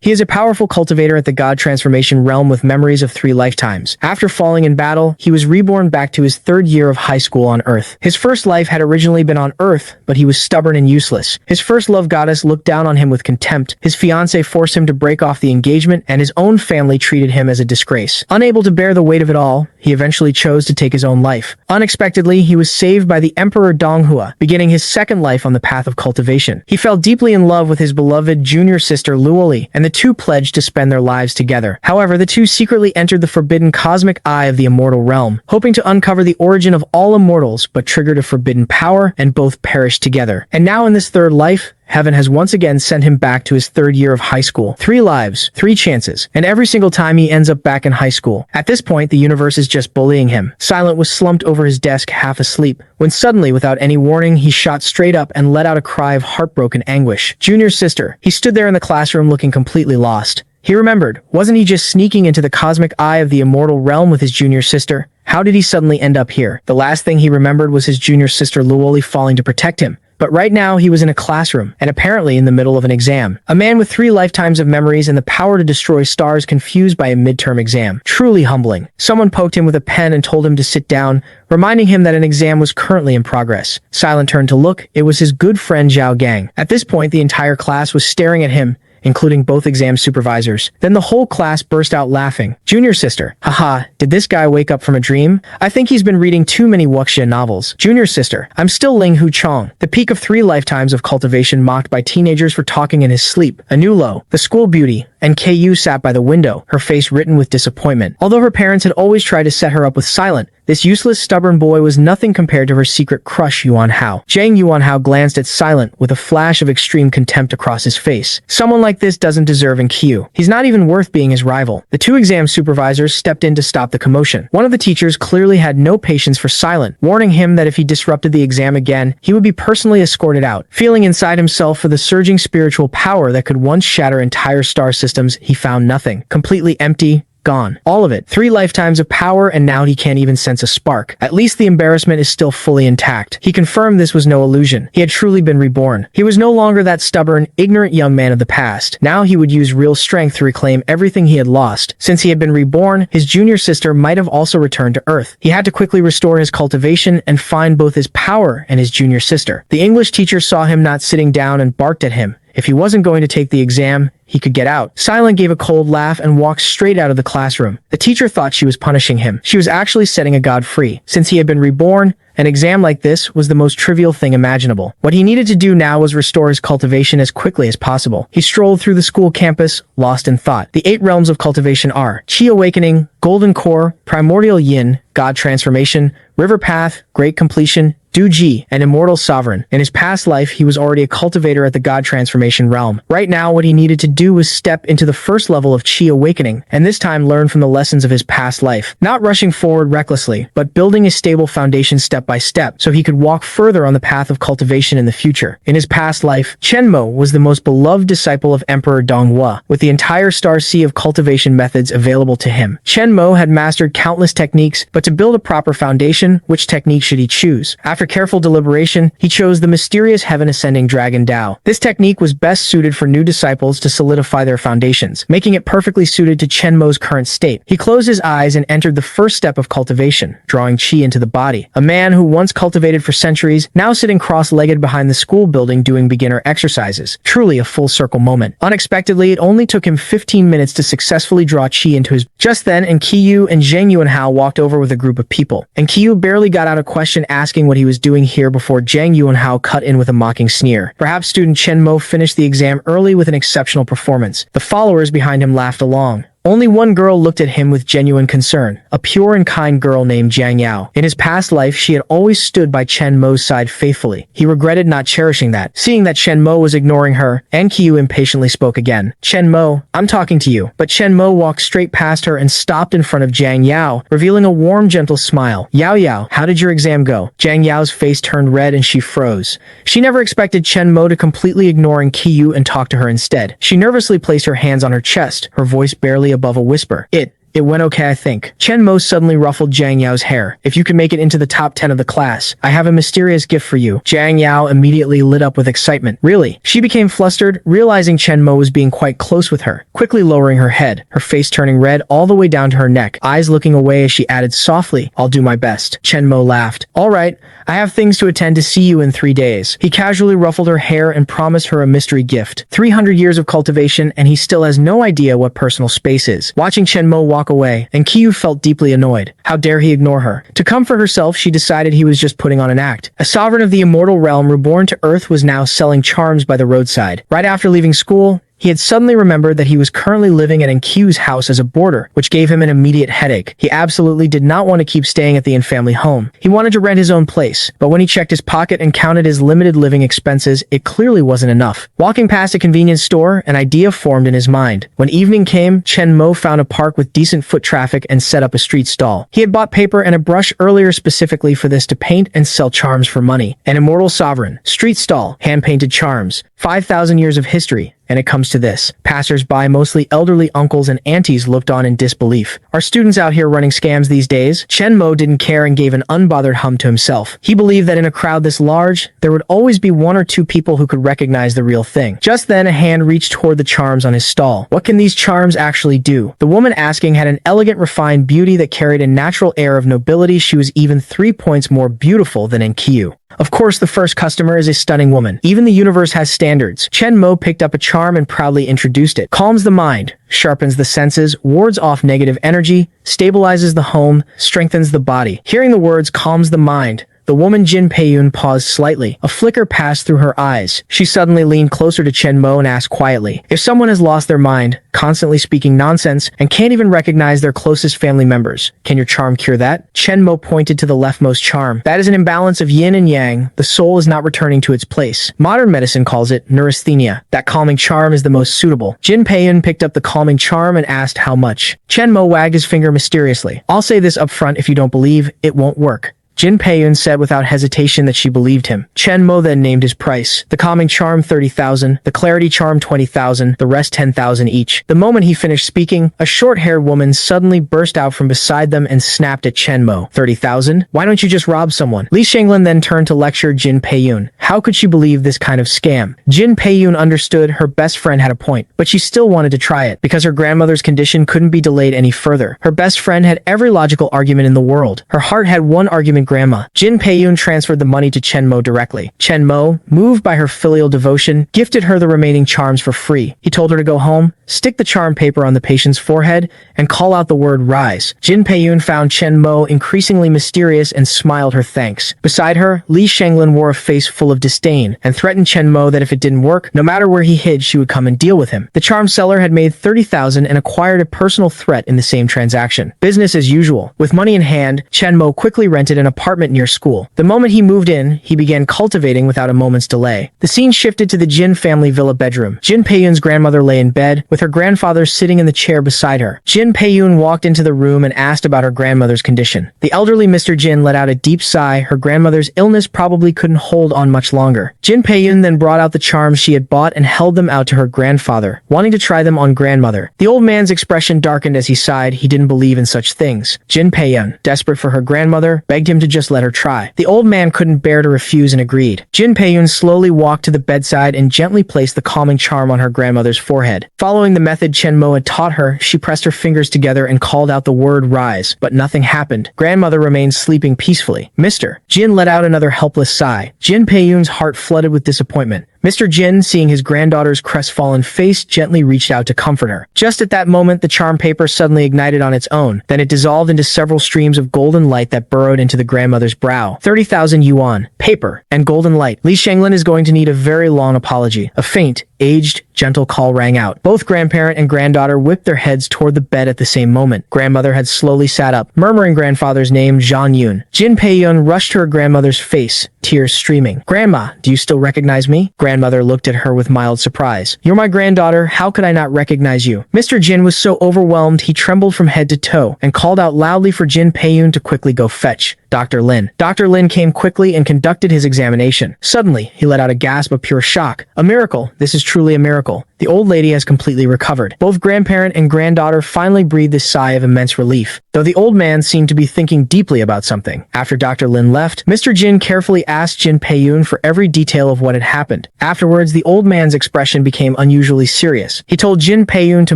He is a powerful cultivator at the god transformation realm with memories of 3 lifetimes. After falling in battle, he was reborn back to his 3rd year of high school on Earth. His first life had originally been on Earth, but he was stubborn and useless. His first love goddess looked down on him with contempt. His fiancé forced him to break off the engagement, and his own family treated him as a disgrace. Unable to bear the weight of it all, he eventually chose to take his own life. Unexpectedly, he was saved by the Emperor Donghua, beginning his second life on the path of cultivation. He fell deeply in love with his beloved junior sister Luoli, and the two pledged to spend their lives together. However, the two secretly entered the forbidden cosmic eye of the immortal realm, hoping to uncover the origin of all immortals, but triggered a forbidden power, and both perished together. And now in this third life, Heaven has once again sent him back to his 3rd year of high school. 3 lives, 3 chances, and every single time he ends up back in high school. At this point, the universe is just bullying him. Silent was slumped over his desk half asleep, when suddenly, without any warning, he shot straight up and let out a cry of heartbroken anguish. Junior sister. He stood there in the classroom looking completely lost. He remembered, wasn't he just sneaking into the cosmic eye of the immortal realm with his junior sister? How did he suddenly end up here? The last thing he remembered was his junior sister Luoli falling to protect him. But right now, he was in a classroom, and apparently in the middle of an exam. A man with 3 lifetimes of memories and the power to destroy stars confused by a midterm exam. Truly humbling. Someone poked him with a pen and told him to sit down, reminding him that an exam was currently in progress. Silent turned to look. It was his good friend Jiang. At this point, the entire class was staring at him, including both exam supervisors. Then the whole class burst out laughing. Junior sister. Haha, did this guy wake up from a dream? I think he's been reading too many wuxia novels. Junior sister. I'm still Ling Hu Chong. The peak of 3 lifetimes of cultivation mocked by teenagers for talking in his sleep. A new low. The school beauty. And Ku sat by the window, her face written with disappointment. Although her parents had always tried to set her up with Silent, this useless, stubborn boy was nothing compared to her secret crush Yuan Hao. Jiang Yuan Hao glanced at Silent with a flash of extreme contempt across his face. Someone like this doesn't deserve Q. He's not even worth being his rival. The 2 exam supervisors stepped in to stop the commotion. One of the teachers clearly had no patience for Silent, warning him that if he disrupted the exam again, he would be personally escorted out. Feeling inside himself for the surging spiritual power that could once shatter entire star systems, he found nothing. Completely empty. Gone. All of it. 3 lifetimes of power, and now he can't even sense a spark. At least the embarrassment is still fully intact. He confirmed this was no illusion. He had truly been reborn. He was no longer that stubborn, ignorant young man of the past. Now he would use real strength to reclaim everything he had lost. Since he had been reborn, his junior sister might have also returned to Earth. He had to quickly restore his cultivation and find both his power and his junior sister. The English teacher saw him not sitting down and barked at him. If he wasn't going to take the exam, he could get out. Silent gave a cold laugh and walked straight out of the classroom. The teacher thought she was punishing him. She was actually setting a god free. Since he had been reborn, an exam like this was the most trivial thing imaginable. What he needed to do now was restore his cultivation as quickly as possible. He strolled through the school campus, lost in thought. The 8 realms of cultivation are Qi Awakening, Golden Core, Primordial Yin, God Transformation, River Path, Great Completion, Duji, and Immortal Sovereign. In his past life, he was already a cultivator at the God Transformation realm. Right now, what he needed to do was step into the first level of Qi Awakening, and this time learn from the lessons of his past life. Not rushing forward recklessly, but building a stable foundation step by step, so he could walk further on the path of cultivation in the future. In his past life, Chen Mo was the most beloved disciple of Emperor Donghua, with the entire star sea of cultivation methods available to him. Chen Mo had mastered countless techniques, but to build a proper foundation, which technique should he choose? After careful deliberation, he chose the mysterious heaven-ascending Dragon Dao. This technique was best suited for new disciples to solidify their foundations, making it perfectly suited to Chen Mo's current state. He closed his eyes and entered the first step of cultivation, drawing qi into the body. A man who once cultivated for centuries, now sitting cross-legged behind the school building doing beginner exercises. Truly a full-circle moment. Unexpectedly, it only took him 15 minutes to successfully draw qi into his... Just then, Qiyu and Zheng Yuanhao walked over with a group of people. Qiyu barely got out a question asking what he was doing here before Zheng Yuanhao cut in with a mocking sneer. Perhaps student Chen Mo finished the exam early with an exceptional performance. The followers behind him laughed along. Only one girl looked at him with genuine concern, a pure and kind girl named Jiang Yao. In his past life, she had always stood by Chen Mo's side faithfully. He regretted not cherishing that. Seeing that Chen Mo was ignoring her, Qiyu impatiently spoke again. Chen Mo, I'm talking to you. But Chen Mo walked straight past her and stopped in front of Jiang Yao, revealing a warm, gentle smile. Yao Yao, how did your exam go? Jiang Yao's face turned red and she froze. She never expected Chen Mo to completely ignore Qiyu and talk to her instead. She nervously placed her hands on her chest, her voice barely above a whisper. It went okay, I think. Chen Mo suddenly ruffled Jiang Yao's hair. If you can make it into the top 10 of the class, I have a mysterious gift for you. Jiang Yao immediately lit up with excitement. Really? She became flustered, realizing Chen Mo was being quite close with her, quickly lowering her head, her face turning red all the way down to her neck, eyes looking away as she added softly, I'll do my best. Chen Mo laughed. All right, I have things to attend to. See you in 3 days. He casually ruffled her hair and promised her a mystery gift. 300 years of cultivation, and he still has no idea what personal space is. Watching Chen Mo walk away, and Qiyu felt deeply annoyed. How dare he ignore her? To comfort herself, she decided he was just putting on an act. A sovereign of the immortal realm reborn to Earth was now selling charms by the roadside. Right after leaving school, he had suddenly remembered that he was currently living at Qiyu's house as a boarder, which gave him an immediate headache. He absolutely did not want to keep staying at the in-family home. He wanted to rent his own place, but when he checked his pocket and counted his limited living expenses, it clearly wasn't enough. Walking past a convenience store, an idea formed in his mind. When evening came, Chen Mo found a park with decent foot traffic and set up a street stall. He had bought paper and a brush earlier specifically for this to paint and sell charms for money. An immortal sovereign, street stall, hand-painted charms, 5,000 years of history. And it comes to this. Passers-by, mostly elderly uncles and aunties, looked on in disbelief. Are students out here running scams these days? Chen Mo didn't care and gave an unbothered hum to himself. He believed that in a crowd this large, there would always be 1 or 2 people who could recognize the real thing. Just then, a hand reached toward the charms on his stall. What can these charms actually do? The woman asking had an elegant, refined beauty that carried a natural air of nobility. She was even 3 points more beautiful than Qiyu. Of course, the first customer is a stunning woman. Even the universe has standards. Chen Mo picked up a charm and proudly introduced it. Calms the mind, sharpens the senses, wards off negative energy, stabilizes the home, strengthens the body. Hearing the words calms the mind, the woman Jin Peiyun paused slightly. A flicker passed through her eyes. She suddenly leaned closer to Chen Mo and asked quietly, if someone has lost their mind, constantly speaking nonsense, and can't even recognize their closest family members, can your charm cure that? Chen Mo pointed to the leftmost charm. That is an imbalance of yin and yang. The soul is not returning to its place. Modern medicine calls it neurasthenia. That calming charm is the most suitable. Jin Peiyun picked up the calming charm and asked how much. Chen Mo wagged his finger mysteriously. I'll say this up front, if you don't believe, it won't work. Jin Peiyun said without hesitation that she believed him. Chen Mo then named his price. The calming charm 30,000, the clarity charm 20,000, the rest 10,000 each. The moment he finished speaking, a short-haired woman suddenly burst out from beside them and snapped at Chen Mo. 30,000? Why don't you just rob someone? Li Shenglin then turned to lecture Jin Peiyun. How could she believe this kind of scam? Jin Peiyun understood her best friend had a point, but she still wanted to try it, because her grandmother's condition couldn't be delayed any further. Her best friend had every logical argument in the world. Her heart had one argument, grandma. Jin Peiyun transferred the money to Chen Mo directly. Chen Mo, moved by her filial devotion, gifted her the remaining charms for free. He told her to go home, stick the charm paper on the patient's forehead, and call out the word rise. Jin Peiyun found Chen Mo increasingly mysterious and smiled her thanks. Beside her, Li Shenglin wore a face full of disdain and threatened Chen Mo that if it didn't work, no matter where he hid, she would come and deal with him. The charm seller had made 30,000 and acquired a personal threat in the same transaction. Business as usual. With money in hand, Chen Mo quickly rented an apartment near school. The moment he moved in, he began cultivating without a moment's delay. The scene shifted to the Jin family villa bedroom. Jin Peiyun's grandmother lay in bed, with her grandfather sitting in the chair beside her. Jin Peiyun walked into the room and asked about her grandmother's condition. The elderly Mr. Jin let out a deep sigh. Her grandmother's illness probably couldn't hold on much longer. Jin Peiyun then brought out the charms she had bought and held them out to her grandfather, wanting to try them on grandmother. The old man's expression darkened as he sighed. He didn't believe in such things. Jin Peiyun, desperate for her grandmother, begged him to just let her try. The old man couldn't bear to refuse and agreed. Jin Peiyun slowly walked to the bedside and gently placed the calming charm on her grandmother's forehead. Following the method Chen Mo had taught her, she pressed her fingers together and called out the word rise, but nothing happened. Grandmother remained sleeping peacefully. Mr. Jin let out another helpless sigh. Jin Peiyun's heart flooded with disappointment. Mr. Jin, seeing his granddaughter's crestfallen face, gently reached out to comfort her. Just at that moment, the charm paper suddenly ignited on its own. Then it dissolved into several streams of golden light that burrowed into the grandmother's brow. 30,000 yuan, paper, and golden light. Li Shenglin is going to need a very long apology. A faint, aged, gentle call rang out. Both grandparent and granddaughter whipped their heads toward the bed at the same moment. Grandmother had slowly sat up, murmuring grandfather's name, Zhang Yun. Jin Peiyun rushed to her grandmother's face, tears streaming. Grandma, do you still recognize me? Grandmother looked at her with mild surprise. You're my granddaughter, how could I not recognize you? Mr. Jin was so overwhelmed he trembled from head to toe and called out loudly for Jin Peiyun to quickly go fetch. Dr. Lin. Dr. Lin came quickly and conducted his examination. Suddenly, he let out a gasp of pure shock. A miracle. This is truly a miracle. The old lady has completely recovered. Both grandparent and granddaughter finally breathed a sigh of immense relief, though the old man seemed to be thinking deeply about something. After Dr. Lin left, Mr. Jin carefully asked Jin Peiyun for every detail of what had happened. Afterwards, the old man's expression became unusually serious. He told Jin Peiyun to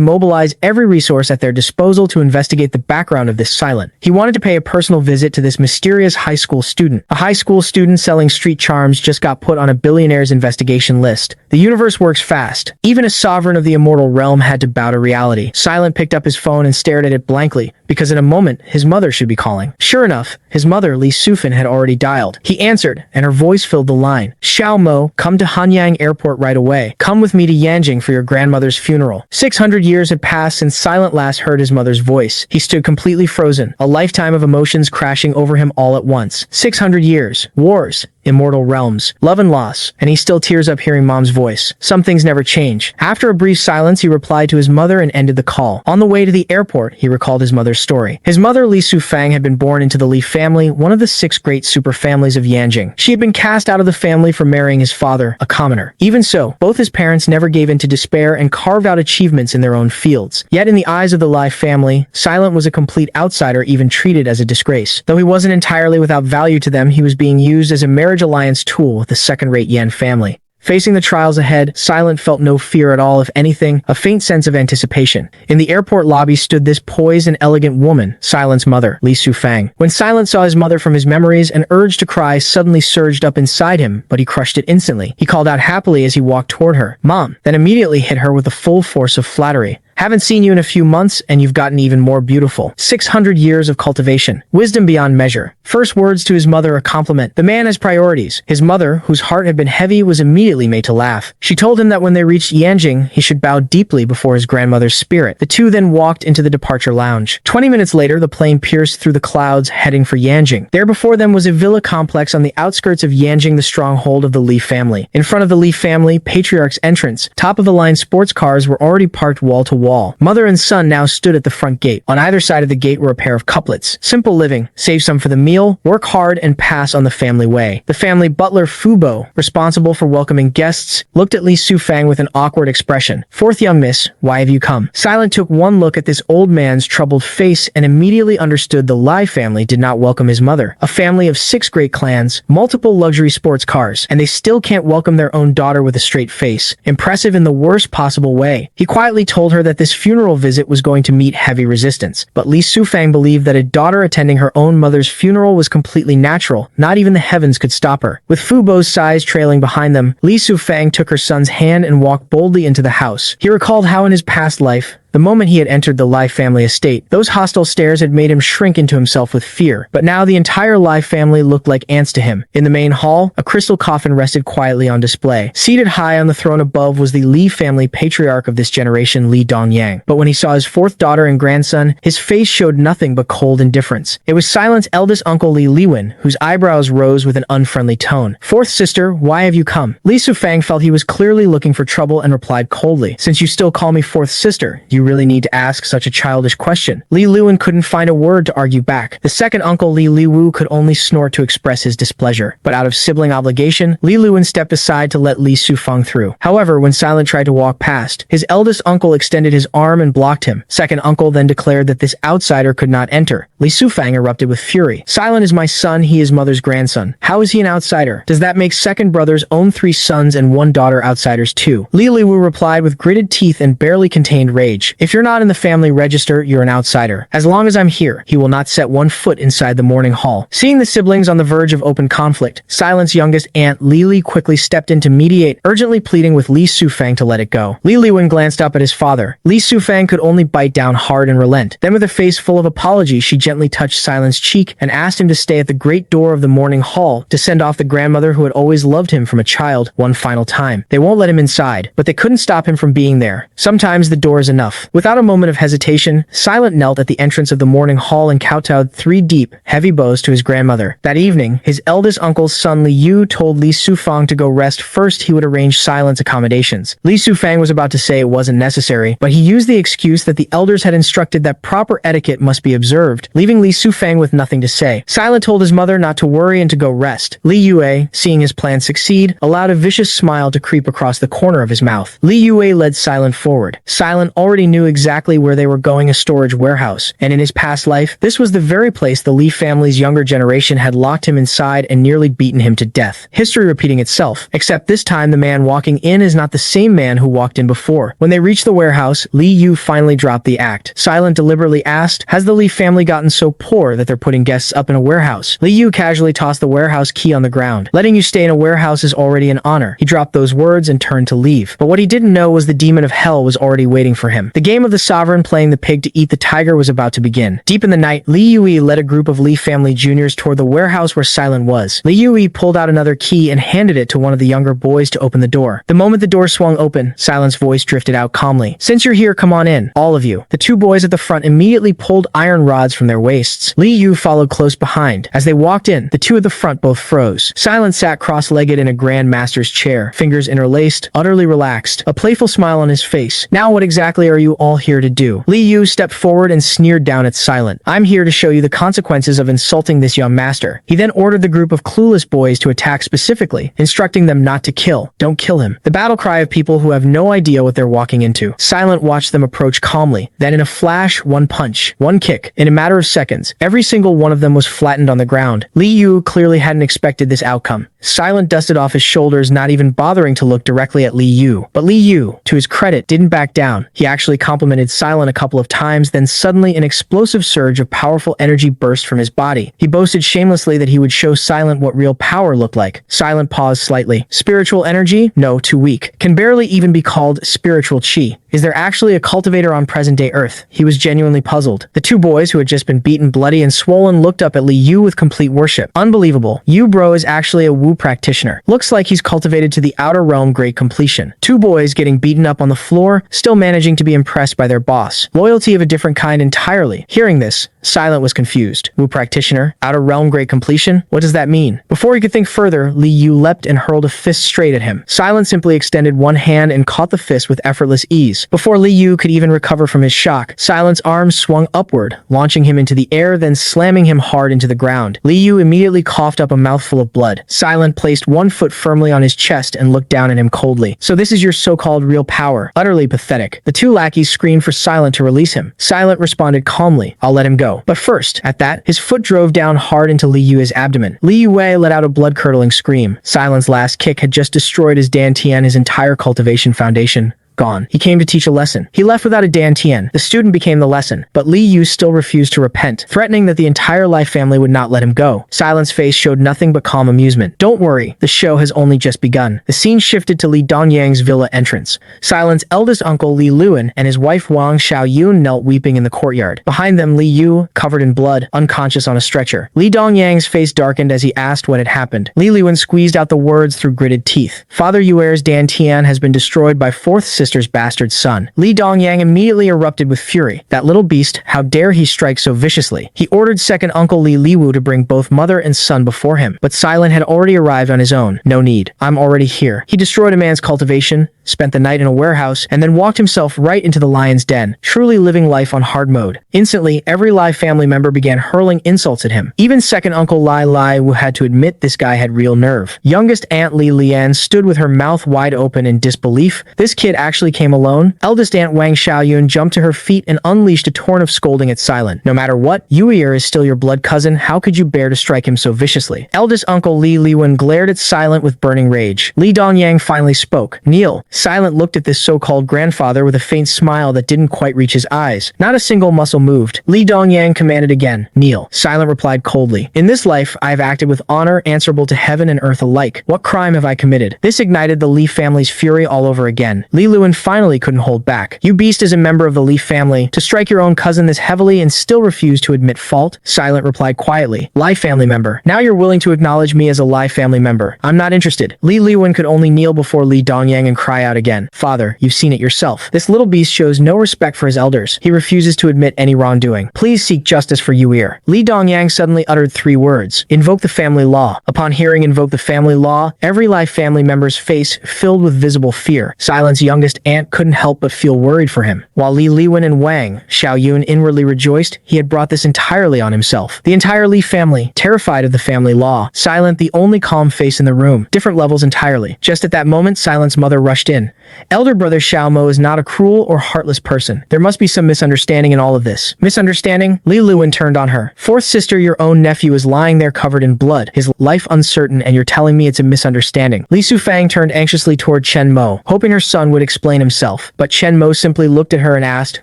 mobilize every resource at their disposal to investigate the background of this silent. He wanted to pay a personal visit to this mysterious high school student. A high school student selling street charms just got put on a billionaire's investigation list. The universe works fast. Even a sovereign of the immortal realm had to bow to reality. Silent picked up his phone and stared at it blankly, because in a moment, his mother should be calling. Sure enough, his mother, Li Sufan, had already dialed. He answered, and her voice filled the line. Xiao Mo, come to Hanyang Airport right away. Come with me to Yanjing for your grandmother's funeral. 600 years had passed since Silent last heard his mother's voice. He stood completely frozen, a lifetime of emotions crashing over him all at once. 600 years, wars, immortal realms, love and loss, and he still tears up hearing mom's voice. Some things never change. After a brief silence, he replied to his mother and ended the call. On the way to the airport, he recalled his mother's story. His mother, Li Sufang, had been born into the Li family, one of the 6 great super families of Yanjing. She had been cast out of the family for marrying his father, a commoner. Even so, both his parents never gave in to despair and carved out achievements in their own fields. Yet in the eyes of the Li family, Silent was a complete outsider, even treated as a disgrace. Though he wasn't entirely without value to them, he was being used as a marriage alliance tool with the second-rate Yan family. Facing the trials ahead, Silent felt no fear at all, if anything, a faint sense of anticipation. In the airport lobby stood this poised and elegant woman, Silent's mother, Li Sufang. When Silent saw his mother from his memories, an urge to cry suddenly surged up inside him, but he crushed it instantly. He called out happily as he walked toward her, "Mom," then immediately hit her with the full force of flattery. Haven't seen you in a few months, and you've gotten even more beautiful. 600 years of cultivation. Wisdom beyond measure. First words to his mother a compliment. The man has priorities. His mother, whose heart had been heavy, was immediately made to laugh. She told him that when they reached Yanjing, he should bow deeply before his grandmother's spirit. The two then walked into the departure lounge. 20 minutes later, the plane pierced through the clouds, heading for Yanjing. There before them was a villa complex on the outskirts of Yanjing, the stronghold of the Li family. In front of the Li family patriarch's entrance, top-of-the-line sports cars were already parked wall to wall. Mother and son now stood at the front gate. On either side of the gate were a pair of couplets. Simple living, save some for the meal, work hard, and pass on the family way. The family butler Fubo, responsible for welcoming guests, looked at Li Sufang with an awkward expression. "Fourth young miss, why have you come?" Silent took one look at this old man's troubled face and immediately understood the Lai family did not welcome his mother. A family of 6 great clans, multiple luxury sports cars, and they still can't welcome their own daughter with a straight face. Impressive in the worst possible way. He quietly told her that this funeral visit was going to meet heavy resistance, but Li Sufang believed that a daughter attending her own mother's funeral was completely natural. Not even the heavens could stop her. With Fubo's sighs trailing behind them, Li Sufang took her son's hand and walked boldly into the house. He recalled how in his past life, the moment he had entered the Lai family estate, those hostile stares had made him shrink into himself with fear. But now the entire Lai family looked like ants to him. In the main hall, a crystal coffin rested quietly on display. Seated high on the throne above was the Li family patriarch of this generation, Li Dongyang. But when he saw his 4th daughter and grandson, his face showed nothing but cold indifference. It was Silent's eldest uncle Li Liwen, whose eyebrows rose with an unfriendly tone. "Fourth sister, why have you come?" Li Sufang felt he was clearly looking for trouble and replied coldly, "Since you still call me 4th sister, you really need to ask such a childish question?" Li Liwen couldn't find a word to argue back. The second uncle, Li Liwu, could only snort to express his displeasure. But out of sibling obligation, Li Liwen stepped aside to let Li Sufang through. However, when Silent tried to walk past, his eldest uncle extended his arm and blocked him. Second uncle then declared that this outsider could not enter. Li Sufang erupted with fury. "Silent is my son, he is mother's grandson. How is he an outsider? Does that make second brother's own 3 sons and 1 daughter outsiders too?" Li Liwu replied with gritted teeth and barely contained rage. "If you're not in the family register, you're an outsider. As long as I'm here, he will not set 1 foot inside the morning hall." Seeing the siblings on the verge of open conflict, Silent's youngest aunt Li quickly stepped in to mediate, urgently pleading with Li Sufang to let it go. Li Liwen glanced up at his father. Li Sufang could only bite down hard and relent. Then with a face full of apology, she gently touched Silent's cheek and asked him to stay at the great door of the morning hall to send off the grandmother who had always loved him from a child one final time. They won't let him inside, but they couldn't stop him from being there. Sometimes the door is enough. himself. Without a moment of hesitation, Silent knelt at the entrance of the morning hall and kowtowed 3 deep, heavy bows to his grandmother. That evening, his eldest uncle's son Li Yu told Li Sufang to go rest first. He would arrange Silent's accommodations. Li Sufang was about to say it wasn't necessary, but he used the excuse that the elders had instructed that proper etiquette must be observed, leaving Li Sufang with nothing to say. Silent told his mother not to worry and to go rest. Li Yue, seeing his plan succeed, allowed a vicious smile to creep across the corner of his mouth. Li Yue led Silent forward. Silent already knew exactly where they were going, a storage warehouse, and in his past life, this was the very place the Li family's younger generation had locked him inside and nearly beaten him to death. History repeating itself, except this time the man walking in is not the same man who walked in before. When they reached the warehouse, Li Yu finally dropped the act. Silent deliberately asked, "Has the Li family gotten so poor that they're putting guests up in a warehouse?" Li Yu casually tossed the warehouse key on the ground. Letting you stay in a warehouse is already an honor. He dropped those words and turned to leave. But what he didn't know was the demon of hell was already waiting for him. The game of the sovereign playing the pig to eat the tiger was about to begin. Deep in the night, Li Yue led a group of Li family juniors toward the warehouse where Silent was. Li Yue pulled out another key and handed it to one of the younger boys to open the door. The moment the door swung open, Silent's voice drifted out calmly. "Since you're here, come on in, all of you." The 2 boys at the front immediately pulled iron rods from their waists. Li Yu followed close behind. As they walked in, the 2 at the front both froze. Silent sat cross-legged in a Grand Master's chair, fingers interlaced, utterly relaxed, a playful smile on his face. "Now what exactly are you all here to do?" Li Yu stepped forward and sneered down at Silent. "I'm here to show you the consequences of insulting this young master." He then ordered the group of clueless boys to attack specifically, instructing them not to kill. Don't kill him. The battle cry of people who have no idea what they're walking into. Silent watched them approach calmly. Then in a flash, 1 punch, 1 kick. In a matter of seconds, every single one of them was flattened on the ground. Li Yu clearly hadn't expected this outcome. Silent dusted off his shoulders, not even bothering to look directly at Li Yu. But Li Yu, to his credit, didn't back down. He actually complimented Silent a couple of times, then suddenly an explosive surge of powerful energy burst from his body. He boasted shamelessly that he would show Silent what real power looked like. Silent paused slightly. Spiritual energy? No, too weak. Can barely even be called spiritual chi. Is there actually a cultivator on present-day Earth? He was genuinely puzzled. The 2 boys, who had just been beaten bloody and swollen, looked up at Li Yu with complete worship. Unbelievable. Yu bro is actually a Wu practitioner. Looks like he's cultivated to the outer realm great completion. 2 boys getting beaten up on the floor, still managing to be impressed by their boss. Loyalty of a different kind entirely. Hearing this, Silent was confused. Wu practitioner? Outer realm great completion? What does that mean? Before he could think further, Li Yu leapt and hurled a fist straight at him. Silent simply extended one hand and caught the fist with effortless ease. Before Li Yu could even recover from his shock, Silent's arms swung upward, launching him into the air, then slamming him hard into the ground. Li Yu immediately coughed up a mouthful of blood. Silent placed one foot firmly on his chest and looked down at him coldly. "So this is your so-called real power." Utterly pathetic. The 2 lackeys screamed for Silent to release him. Silent responded calmly, "I'll let him go." But first, at that, his foot drove down hard into Li Yue's abdomen. Li Yue let out a blood-curdling scream. Silent's last kick had just destroyed his Dantian, his entire cultivation foundation. Gone. He came to teach a lesson. He left without a Dantian. The student became the lesson, but Li Yu still refused to repent, threatening that the entire Li family would not let him go. Silent's face showed nothing but calm amusement. "Don't worry, the show has only just begun." The scene shifted to Li Dongyang's villa entrance. Silent's eldest uncle Li Luan and his wife Wang Xiaoyun knelt weeping in the courtyard. Behind them, Li Yu, covered in blood, unconscious on a stretcher. Li Dongyang's face darkened as he asked what had happened. Li Luan squeezed out the words through gritted teeth. "Father Yuer's Dantian has been destroyed by 4th sister's bastard son." Li Dongyang immediately erupted with fury. That little beast, how dare he strike so viciously? He ordered second uncle Li Liwu to bring both mother and son before him, but Silent had already arrived on his own. "No need. I'm already here." He destroyed a man's cultivation, spent the night in a warehouse, and then walked himself right into the lion's den, truly living life on hard mode. Instantly, every Lai family member began hurling insults at him. Even second uncle Lai Lai had to admit this guy had real nerve. Youngest aunt Li Lian stood with her mouth wide open in disbelief. This kid actually came alone? Eldest aunt Wang Xiaoyun jumped to her feet and unleashed a torrent of scolding at Silent. "No matter what, Yuier is still your blood cousin. How could you bear to strike him so viciously?" Eldest uncle Li Liwen glared at Silent with burning rage. Li Dongyang finally spoke. "Kneel." Silent looked at this so-called grandfather with a faint smile that didn't quite reach his eyes. Not a single muscle moved. Li Dongyang commanded again. "Kneel." Silent replied coldly. "In this life, I have acted with honor, answerable to heaven and earth alike. What crime have I committed?" This ignited the Li family's fury all over again. Li Luwen Lewin finally couldn't hold back. You beast is a member of the Leaf family. To strike your own cousin this heavily and still refuse to admit fault? Silent replied quietly. Lie family member. Now you're willing to acknowledge me as a Lie family member. I'm not interested. Li Lewin could only kneel before Li Dongyang and cry out again. Father, you've seen it yourself. This little beast shows no respect for his elders. He refuses to admit any wrongdoing. Please seek justice for Yuir. Li Dongyang suddenly uttered 3 words. Invoke the family law. Upon hearing invoke the family law, every Lie family member's face filled with visible fear. Silent's youngest aunt couldn't help but feel worried for him. While Li Liwen and Wang Xiaoyun inwardly rejoiced, he had brought this entirely on himself. The entire Li family, terrified of the family law. Silent, the only calm face in the room. Different levels entirely. Just at that moment, Silent's mother rushed in. Elder brother Xiaomo is not a cruel or heartless person. There must be some misunderstanding in all of this. Misunderstanding? Li Luwen turned on her. Fourth sister, your own nephew is lying there covered in blood, his life uncertain, and you're telling me it's a misunderstanding. Li Sufang turned anxiously toward Chen Mo, hoping her son would explain himself. But Chen Mo simply looked at her and asked,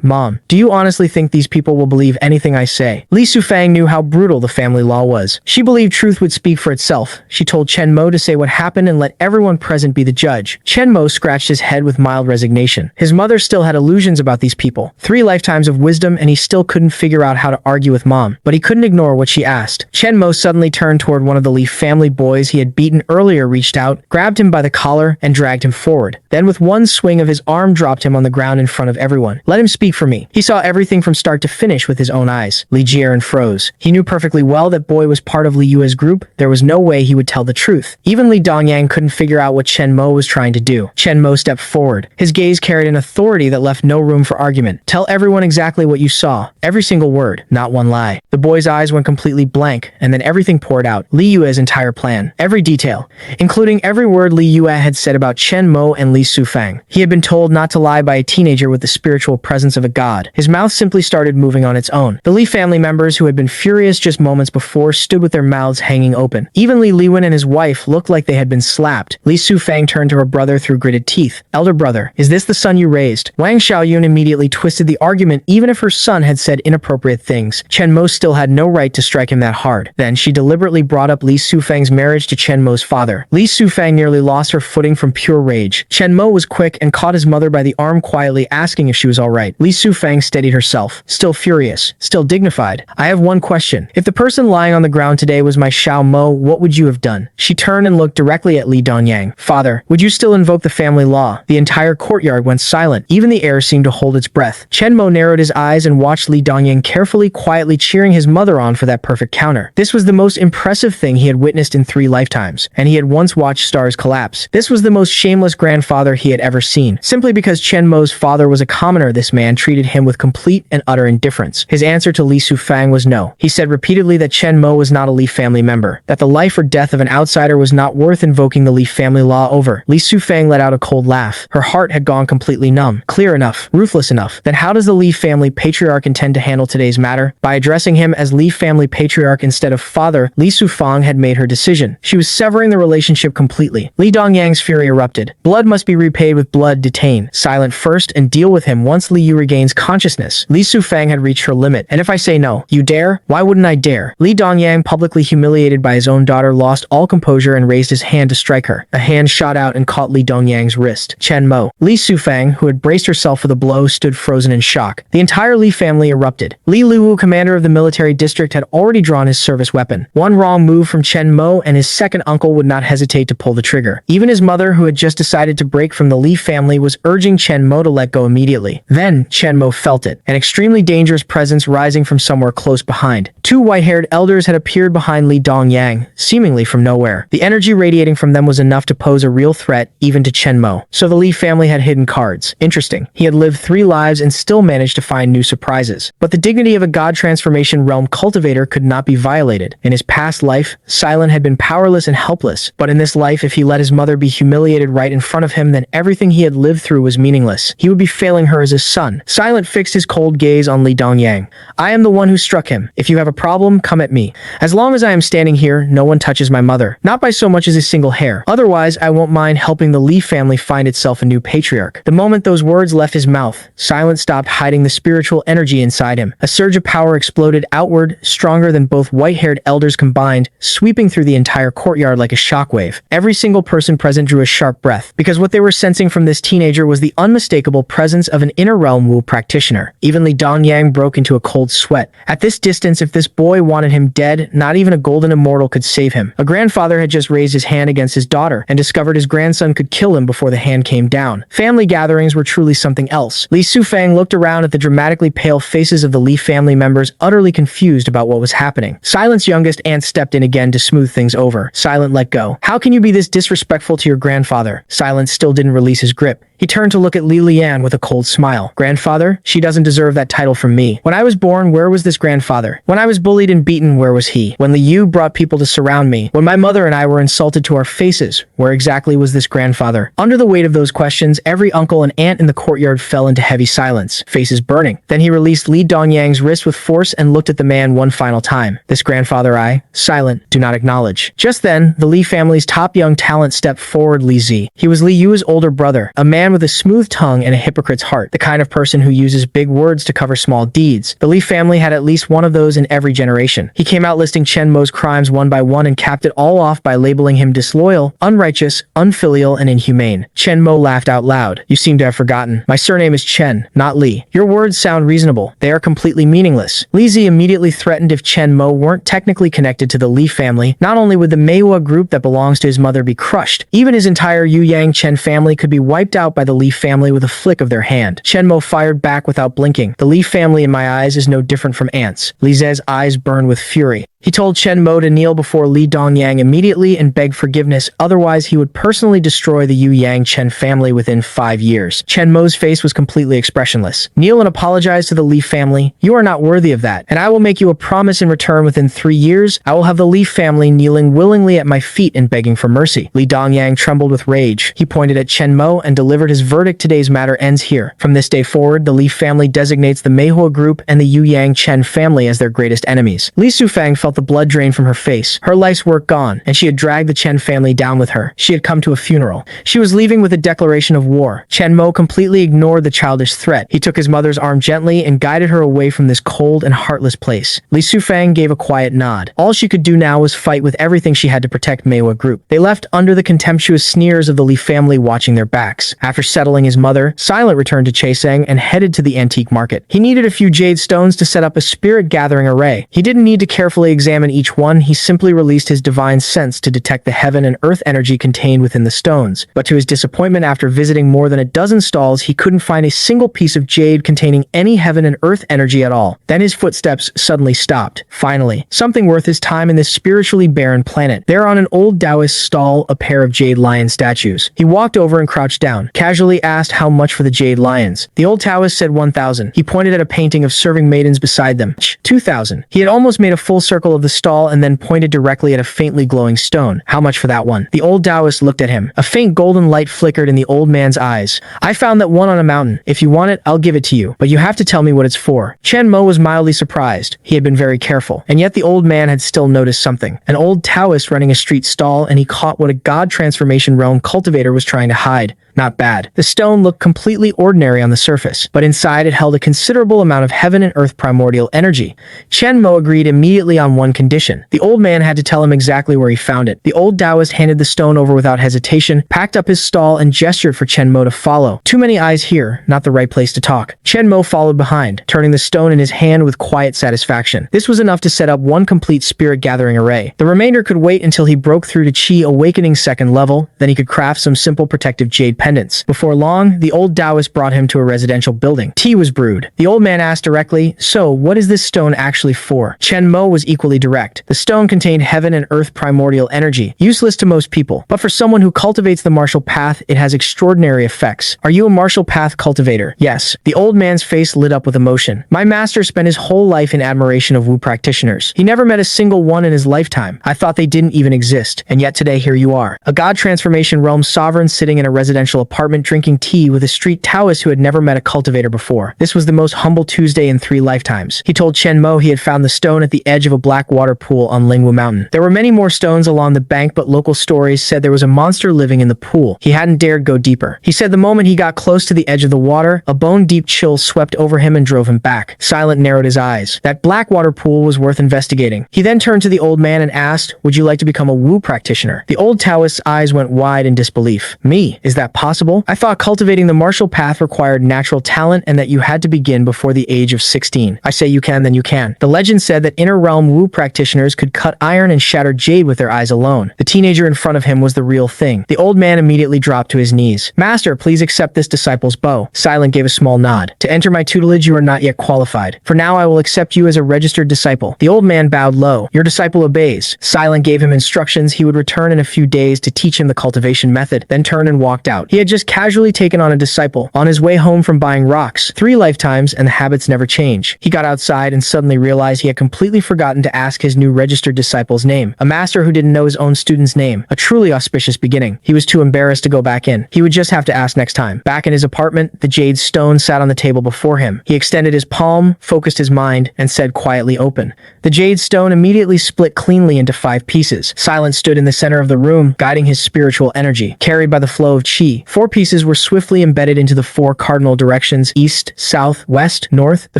Mom, do you honestly think these people will believe anything I say? Li Sufang knew how brutal the family law was. She believed truth would speak for itself. She told Chen Mo to say what happened and let everyone present be the judge. Chen Mo scratched his head with mild resignation. His mother still had illusions about these people. 3 lifetimes of wisdom, and he still couldn't figure out how to argue with Mom. But he couldn't ignore what she asked. Chen Mo suddenly turned toward one of the Li family boys he had beaten earlier, reached out, grabbed him by the collar, and dragged him forward. Then with one swing of his arm dropped him on the ground in front of everyone. Let him speak for me. He saw everything from start to finish with his own eyes. Li Jian froze. He knew perfectly well that boy was part of Li Yue's group. There was no way he would tell the truth. Even Li Dongyang couldn't figure out what Chen Mo was trying to do. Chen Mo stepped forward. His gaze carried an authority that left no room for argument. Tell everyone exactly what you saw. Every single word, not one lie. The boy's eyes went completely blank, and then everything poured out. Li Yue's entire plan. Every detail, including every word Li Yue had said about Chen Mo and Li Sufang. He had been told not to lie by a teenager with the spiritual presence of a god. His mouth simply started moving on its own. The Li family members, who had been furious just moments before, stood with their mouths hanging open. Even Li Liwen and his wife looked like they had been slapped. Li Sufang turned to her brother through gritted teeth. Elder brother, is this the son you raised? Wang Xiaoyun immediately twisted the argument. Even if her son had said inappropriate things, Chen Mo still had no right to strike him that hard. Then she deliberately brought up Li Sufang's marriage to Chen Mo's father. Li Sufang nearly lost her footing from pure rage. Chen Mo was quick and caught his mother by the arm, quietly asking if she was alright. Li Sufang steadied herself, still furious, still dignified. I have one question. If the person lying on the ground today was my Xiao Mo, what would you have done? She turned and looked directly at Li Dongyang. Father, would you still invoke the family law? The entire courtyard went silent. Even the air seemed to hold its breath. Chen Mo narrowed his eyes and watched Li Dongyang carefully, quietly cheering his mother on for that perfect counter. This was the most impressive thing he had witnessed in 3 lifetimes, and he had once watched stars collapse. This was the most shameless grandfather he had ever seen. Simply because Chen Mo's father was a commoner, this man treated him with complete and utter indifference. His answer to Li Sufang was no. He said repeatedly that Chen Mo was not a Li family member, that the life or death of an outsider was not worth invoking the Li family law over. Li Sufang let out a cold laugh. Her heart had gone completely numb. Clear enough, ruthless enough. Then how does the Li family patriarch intend to handle today's matter? By addressing him as Li family patriarch instead of father, Li Sufang had made her decision. She was severing the relationship completely. Li Dongyang's fury erupted. Blood must be repaid with blood. Detain Silent first and deal with him once Li Yu regains consciousness. Li Sufang had reached her limit. And if I say no, you dare? Why wouldn't I dare? Li Dongyang, publicly humiliated by his own daughter, lost all composure and raised his hand to strike her. A hand shot out and caught Li Dongyang's wrist. Chen Mo. Li Sufang, who had braced herself for the blow, stood frozen in shock. The entire Li family erupted. Li Luwu, commander of the military district, had already drawn his service weapon. One wrong move from Chen Mo and his second uncle would not hesitate to pull the trigger. Even his mother, who had just decided to break from the Li family, was urging Chen Mo to let go immediately. Then Chen Mo felt it, an extremely dangerous presence rising from somewhere close behind. 2 white-haired elders had appeared behind Li Dongyang, seemingly from nowhere. The energy radiating from them was enough to pose a real threat even to Chen Mo. So the Li family had hidden cards. Interesting. He had lived 3 lives and still managed to find new surprises. But the dignity of a god transformation realm cultivator could not be violated. In his past life, Silent had been powerless and helpless. But in this life, if he let his mother be humiliated right in front of him, then everything he had lived through was meaningless. He would be failing her as his son. Silent fixed his cold gaze on Li Dongyang. I am the one who struck him. If you have a problem, come at me. As long as I am standing here, no one touches my mother. Not by so much as a single hair. Otherwise, I won't mind helping the Li family find itself a new patriarch. The moment those words left his mouth, Silent stopped hiding the spiritual energy inside him. A surge of power exploded outward, stronger than both white-haired elders combined, sweeping through the entire courtyard like a shockwave. Every single person present drew a sharp breath, because what they were sensing from this this teenager was the unmistakable presence of an inner realm Wu practitioner. Even Li Dongyang broke into a cold sweat. At this distance, if this boy wanted him dead, not even a golden immortal could save him. A grandfather had just raised his hand against his daughter and discovered his grandson could kill him before the hand came down. Family gatherings were truly something else. Li Sufang looked around at the dramatically pale faces of the Li family members, utterly confused about what was happening. Silent's youngest aunt stepped in again to smooth things over. Silent let go. How can you be this disrespectful to your grandfather? Silent still didn't release his grip. He turned to look at Li Lian with a cold smile. Grandfather? She doesn't deserve that title from me. When I was born, where was this grandfather? When I was bullied and beaten, where was he? When Li Yu brought people to surround me? When my mother and I were insulted to our faces, where exactly was this grandfather? Under the weight of those questions, every uncle and aunt in the courtyard fell into heavy silence, faces burning. Then he released Li Dongyang's wrist with force and looked at the man one final time. This grandfather I, Silent, do not acknowledge. Just then, the Li family's top young talent stepped forward, Li Zi. He was Li Yu's older brother, a man with a smooth tongue and a hypocrite's heart, the kind of person who uses big words to cover small deeds. The Li family had at least one of those in every generation. He came out listing Chen Mo's crimes one by one and capped it all off by labeling him disloyal, unrighteous, unfilial, and inhumane. Chen Mo laughed out loud. You seem to have forgotten. My surname is Chen, not Li. Your words sound reasonable. They are completely meaningless. Li Zi immediately threatened if Chen Mo weren't technically connected to the Li family, not only would the manhwa group that belongs to his mother be crushed, even his entire Yu Yang Chen family could be wiped out by the Li family with a flick of their hand. Chen Mo fired back without blinking. The Li family in my eyes is no different from ants. Li Ze's eyes burned with fury. He told Chen Mo to kneel before Li Dongyang immediately and beg forgiveness, otherwise he would personally destroy the Yu Yang Chen family within 5 years. Chen Mo's face was completely expressionless. Kneel and apologize to the Li family. You are not worthy of that, and I will make you a promise in return within 3 years. I will have the Li family kneeling willingly at my feet and begging for mercy. Li Dongyang trembled with rage. He pointed at Chen Mo and delivered his verdict. Today's matter ends here. From this day forward, the Li family designates the manhua group and the Yu Yang Chen family as their greatest enemies. Li Sufang felt the blood drain from her face. Her life's work gone, and she had dragged the Chen family down with her. She had come to a funeral. She was leaving with a declaration of war. Chen Mo completely ignored the childish threat. He took his mother's arm gently and guided her away from this cold and heartless place. Li Sufang gave a quiet nod. All she could do now was fight with everything she had to protect Manhwa group. They left under the contemptuous sneers of the Li family watching their backs. After settling his mother, Silent returned to Chaiseng and headed to the antique market. He needed a few jade stones to set up a spirit gathering array. He didn't need to carefully examine each one, he simply released his divine sense to detect the heaven and earth energy contained within the stones. But to his disappointment, after visiting more than a dozen stalls, he couldn't find a single piece of jade containing any heaven and earth energy at all. Then his footsteps suddenly stopped. Finally, something worth his time in this spiritually barren planet. There on an old Taoist stall, a pair of jade lion statues. He walked over and crouched down, casually asked how much for the jade lions. The old Taoist said 1,000. He pointed at a painting of serving maidens beside them. 2,000. He had almost made a full circle of the stall and then pointed directly at a faintly glowing stone. How much for that one? The old Taoist looked at him. A faint golden light flickered in the old man's eyes. I found that one on a mountain. If you want it, I'll give it to you, but you have to tell me what it's for. Chen Mo was mildly surprised. He had been very careful, and yet the old man had still noticed something. An old Taoist running a street stall, and he caught what a god transformation realm cultivator was trying to hide. Not bad. The stone looked completely ordinary on the surface, but inside it held a considerable amount of heaven and earth primordial energy. Chen Mo agreed immediately on one condition. The old man had to tell him exactly where he found it. The old Taoist handed the stone over without hesitation, packed up his stall, and gestured for Chen Mo to follow. Too many eyes here, not the right place to talk. Chen Mo followed behind, turning the stone in his hand with quiet satisfaction. This was enough to set up one complete spirit gathering array. The remainder could wait until he broke through to Qi Awakening 2nd level, then he could craft some simple protective jade pendants. Before long, the old Taoist brought him to a residential building. Tea was brewed. The old man asked directly, so what is this stone actually for? Chen Mo was equally direct. The stone contained heaven and earth primordial energy, useless to most people, but for someone who cultivates the martial path, it has extraordinary effects. Are you a martial path cultivator? Yes. The old man's face lit up with emotion. My master spent his whole life in admiration of Wu practitioners. He never met a single one in his lifetime. I thought they didn't even exist, and yet today here you are. A god transformation realm sovereign sitting in a residential apartment drinking tea with a street Taoist who had never met a cultivator before. This was the most humble Tuesday in 3 lifetimes. He told Chen Mo he had found the stone at the edge of a black water pool on Lingwu Mountain. There were many more stones along the bank, but local stories said there was a monster living in the pool. He hadn't dared go deeper. He said the moment he got close to the edge of the water, a bone-deep chill swept over him and drove him back. Silent narrowed his eyes. That black water pool was worth investigating. He then turned to the old man and asked, would you like to become a Wu practitioner? The old Taoist's eyes went wide in disbelief. Me? Is that possible? possible? I thought cultivating the martial path required natural talent and that you had to begin before the age of 16. I say you can, then you can. The legend said that inner realm Wu practitioners could cut iron and shatter jade with their eyes alone. The teenager in front of him was the real thing. The old man immediately dropped to his knees. Master, please accept this disciple's bow. Silent gave a small nod. To enter my tutelage, you are not yet qualified. For now, I will accept you as a registered disciple. The old man bowed low. Your disciple obeys. Silent gave him instructions he would return in a few days to teach him the cultivation method, then turned and walked out. He had just casually taken on a disciple, on his way home from buying rocks. 3 lifetimes, and the habits never change. He got outside and suddenly realized he had completely forgotten to ask his new registered disciple's name. A master who didn't know his own student's name. A truly auspicious beginning. He was too embarrassed to go back in. He would just have to ask next time. Back in his apartment, the jade stone sat on the table before him. He extended his palm, focused his mind, and said quietly, open. The jade stone immediately split cleanly into 5 pieces. Silent stood in the center of the room, guiding his spiritual energy, carried by the flow of chi. 4 pieces were swiftly embedded into the 4 cardinal directions: east, south, west, north. The